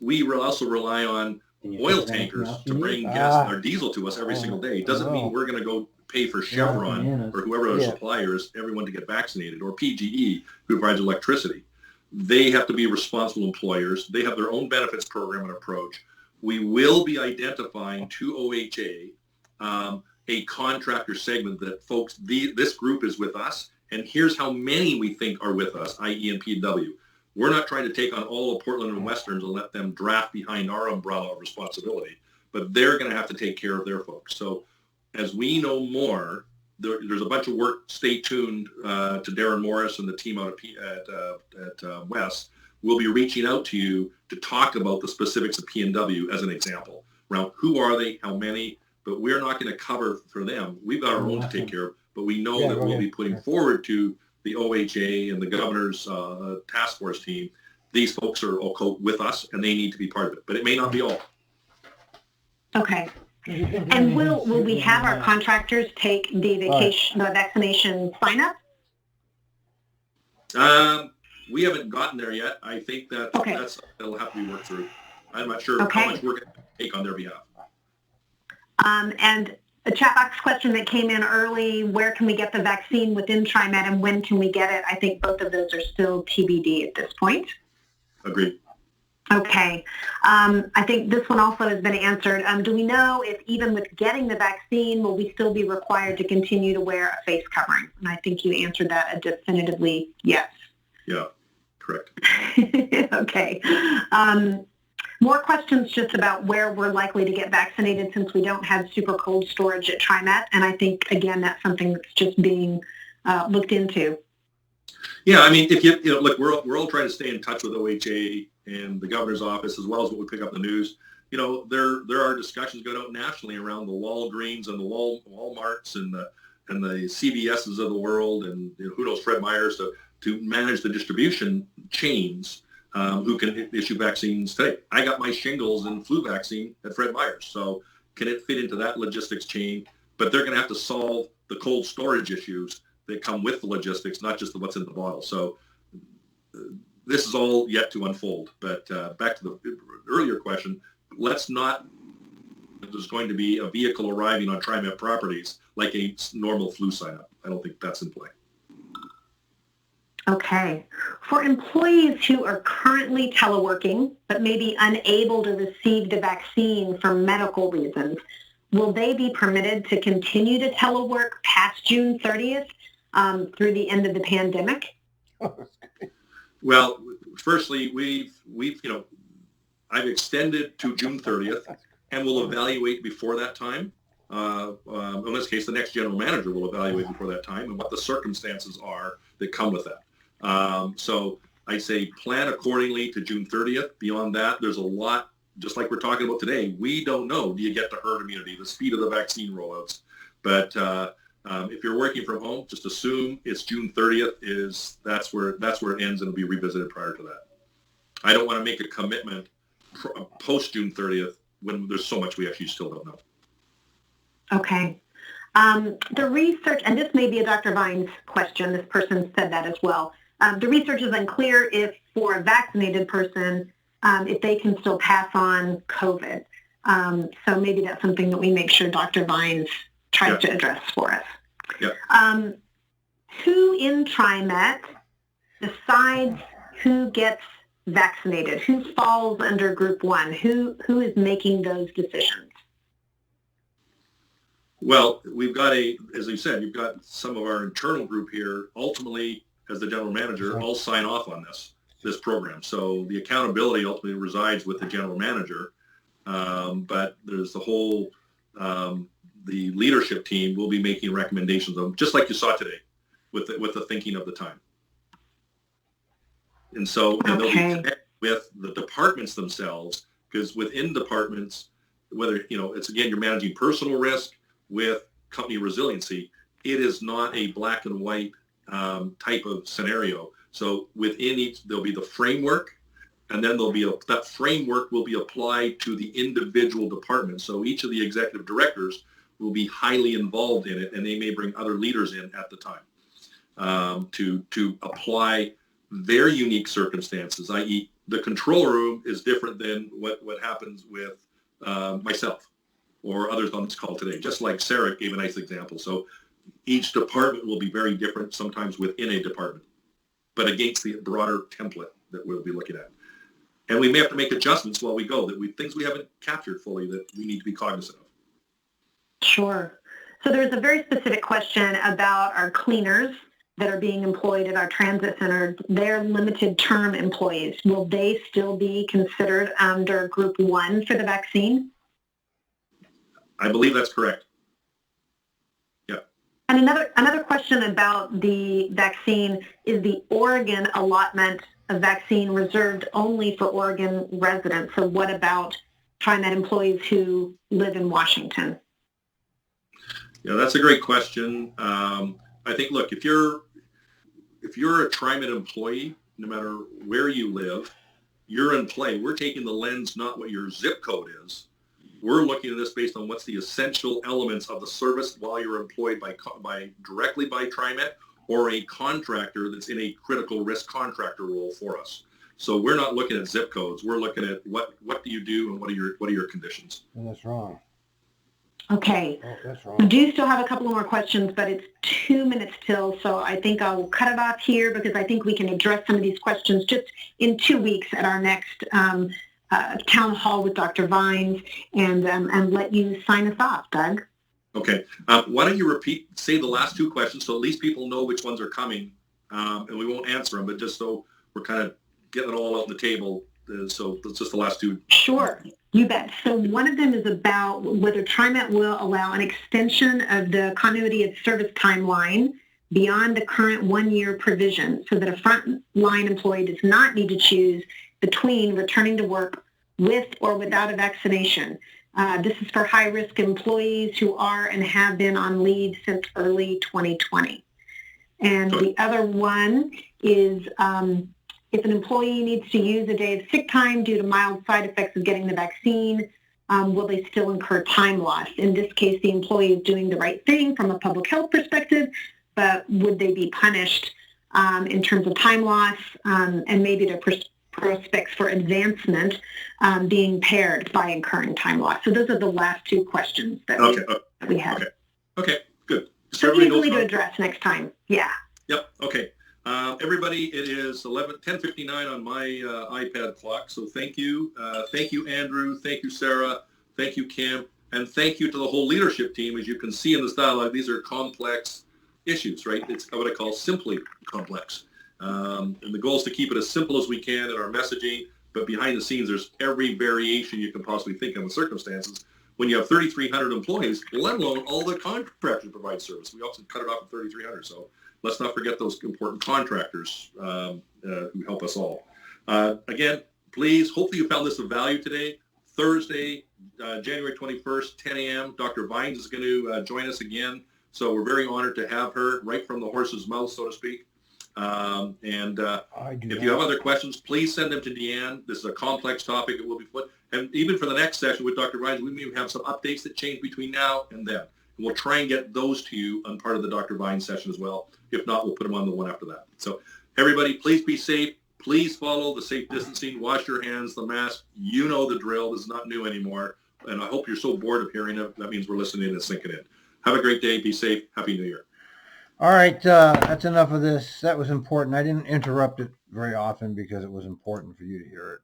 [SPEAKER 3] We also rely on oil tankers to bring gas or diesel to us every single day. It doesn't mean we're going to go pay for Chevron or whoever our supplier is, everyone to get vaccinated, or PGE, who provides electricity. They have to be responsible employers. They have their own benefits program and approach. We will be identifying to OHA a contractor segment that folks, this group is with us, and here's how many we think are with us, i.e. in PW. We're not trying to take on all of Portland and Westerns and let them draft behind our umbrella of responsibility, but they're going to have to take care of their folks. So as we know more, there's a bunch of work. Stay tuned to Darren Morris and the team out at West. We'll be reaching out to you to talk about the specifics of P&W as an example. Around who are they, how many, but we're not going to cover for them. We've got our own to take care of, but we know that we'll be putting forward to the OHA and the governor's task force team. These folks are all with us, and they need to be part of it, but it may not be all.
[SPEAKER 5] Okay. And will we have our contractors take the vaccination sign up?
[SPEAKER 3] We haven't gotten there yet. I think that'll have to be worked through. I'm not sure how much we're going to take on their behalf.
[SPEAKER 5] And a chat box question that came in early: where can we get the vaccine within TriMet, and when can we get it? I think both of those are still TBD at this point.
[SPEAKER 3] Agreed.
[SPEAKER 5] Okay. I think this one also has been answered. Do we know if even with getting the vaccine, will we still be required to continue to wear a face covering? And I think you answered that a definitively yes.
[SPEAKER 3] Yeah, correct.
[SPEAKER 5] Okay. More questions just about where we're likely to get vaccinated, since we don't have super cold storage at TriMet. And I think, again, that's something that's just being looked into.
[SPEAKER 3] Yeah, I mean, if look, we're all trying to stay in touch with OHA and the governor's office, as well as what we pick up in the news. There are discussions going out nationally around the Walgreens and the Walmarts and the CVSs of the world, and who knows, Fred Meyers to manage the distribution chains who can issue vaccines today. I got my shingles and flu vaccine at Fred Meyers, so can it fit into that logistics chain? But they're going to have to solve the cold storage issues that come with the logistics, not just what's in the bottle. So this is all yet to unfold. But back to the earlier question, there's going to be a vehicle arriving on TriMet properties like a normal flu sign-up. I don't think that's in play.
[SPEAKER 5] Okay. For employees who are currently teleworking but may be unable to receive the vaccine for medical reasons, will they be permitted to continue to telework past June 30th through the end of the pandemic?
[SPEAKER 3] Well, firstly, I've extended to June 30th, and we'll evaluate before that time. In this case, the next general manager will evaluate before that time and what the circumstances are that come with that. So I say plan accordingly to June 30th. Beyond that, there's a lot, just like we're talking about today. We don't know. Do you get the herd immunity, the speed of the vaccine rollouts? But if you're working from home, just assume it's June 30th. That's where it ends, and it'll be revisited prior to that. I don't want to make a commitment post June 30th when there's so much we actually still don't know. Okay.
[SPEAKER 5] The research, and this may be a Dr. Vines question, this person said that as well. The research is unclear if for a vaccinated person, if they can still pass on COVID. So maybe that's something that we make sure Dr. Vines tries to address for us.
[SPEAKER 3] Yeah.
[SPEAKER 5] Who in TriMet decides who gets vaccinated? Who falls under group 1? Who is making those decisions?
[SPEAKER 3] Well, we've got as you said, you've got some of our internal group here. Ultimately, as the general manager, I'll sign off on this program. So the accountability ultimately resides with the general manager. But there's the whole, the leadership team will be making recommendations on, just like you saw today, with the thinking of the time. And so, and they'll be connected with the departments themselves, because within departments, whether, it's again, you're managing personal risk with company resiliency, it is not a black and white type of scenario. So within each, there'll be the framework, and then there'll be that framework will be applied to the individual department. So each of the executive directors will be highly involved in it, and they may bring other leaders in at the time to apply their unique circumstances, i.e. the control room is different than what happens with myself or others on this call today, just like Sarah gave a nice example. So each department will be very different, sometimes within a department, but against the broader template that we'll be looking at. And we may have to make adjustments while we go, things we haven't captured fully that we need to be cognizant of.
[SPEAKER 5] Sure. So there's a very specific question about our cleaners that are being employed at our transit center. They're limited term employees. Will they still be considered under group 1 for the vaccine?
[SPEAKER 3] I believe that's correct. Yeah.
[SPEAKER 5] And another question about the vaccine is the Oregon allotment of vaccine reserved only for Oregon residents. So what about TriMet employees who live in Washington?
[SPEAKER 3] Yeah, that's a great question. I think, look, if you're a TriMet employee, no matter where you live, you're in play. We're taking the lens, not what your zip code is. We're looking at this based on what's the essential elements of the service while you're employed directly by TriMet or a contractor that's in a critical risk contractor role for us. So we're not looking at zip codes. We're looking at what do you do and what are your conditions.
[SPEAKER 1] And that's wrong.
[SPEAKER 5] Okay.
[SPEAKER 1] Oh, that's wrong.
[SPEAKER 5] We do still have a couple more questions, but it's 2 minutes till, so I think I'll cut it off here because I think we can address some of these questions just in 2 weeks at our next town hall with Dr. Vines and let you sign us off, Doug.
[SPEAKER 3] Okay. Why don't you say the last 2 questions so at least people know which ones are coming, and we won't answer them, but just so we're kind of getting it all out on the table. So that's just the last 2.
[SPEAKER 5] Sure. You bet. So one of them is about whether TriMet will allow an extension of the continuity of service timeline beyond the current 1-year provision so that a frontline employee does not need to choose between returning to work with or without a vaccination. This is for high-risk employees who are and have been on leave since early 2020. And the other one is if an employee needs to use a day of sick time due to mild side effects of getting the vaccine, will they still incur time loss? In this case, the employee is doing the right thing from a public health perspective, but would they be punished in terms of time loss and maybe their prospects for advancement being paired by incurring time loss? So those are the last 2 questions that we had.
[SPEAKER 3] Okay, good.
[SPEAKER 5] So easily to address next time. Yeah.
[SPEAKER 3] Yep, okay. Everybody, it is 10:59 on my iPad clock, so thank you. Thank you, Andrew. Thank you, Sarah. Thank you, Kim. And thank you to the whole leadership team. As you can see in this dialogue, these are complex issues, right? It's what I call simply complex. And the goal is to keep it as simple as we can in our messaging, but behind the scenes, there's every variation you can possibly think of in circumstances. When you have 3,300 employees, let alone all the contractors provide service. We also cut it off at 3,300, so let's not forget those important contractors who help us all. Again, please, hopefully you found this of value today. Thursday, January 21st, 10 a.m., Dr. Vines is going to join us again. So we're very honored to have her right from the horse's mouth, so to speak. If you have other questions, please send them to Deanne. This is a complex topic. It will be put. And even for the next session with Dr. Vines, we may have some updates that change between now and then. And we'll try and get those to you on part of the Dr. Vines session as well. If not, we'll put them on the one after that. So everybody, please be safe. Please follow the safe distancing. Wash your hands, the mask. You know the drill. This is not new anymore. and I hope you're so bored of hearing it. That means we're listening and sinking in. Have a great day. Be safe. Happy New Year.
[SPEAKER 1] All right, that's enough of this. That was important. I didn't interrupt it very often because it was important for you to hear it.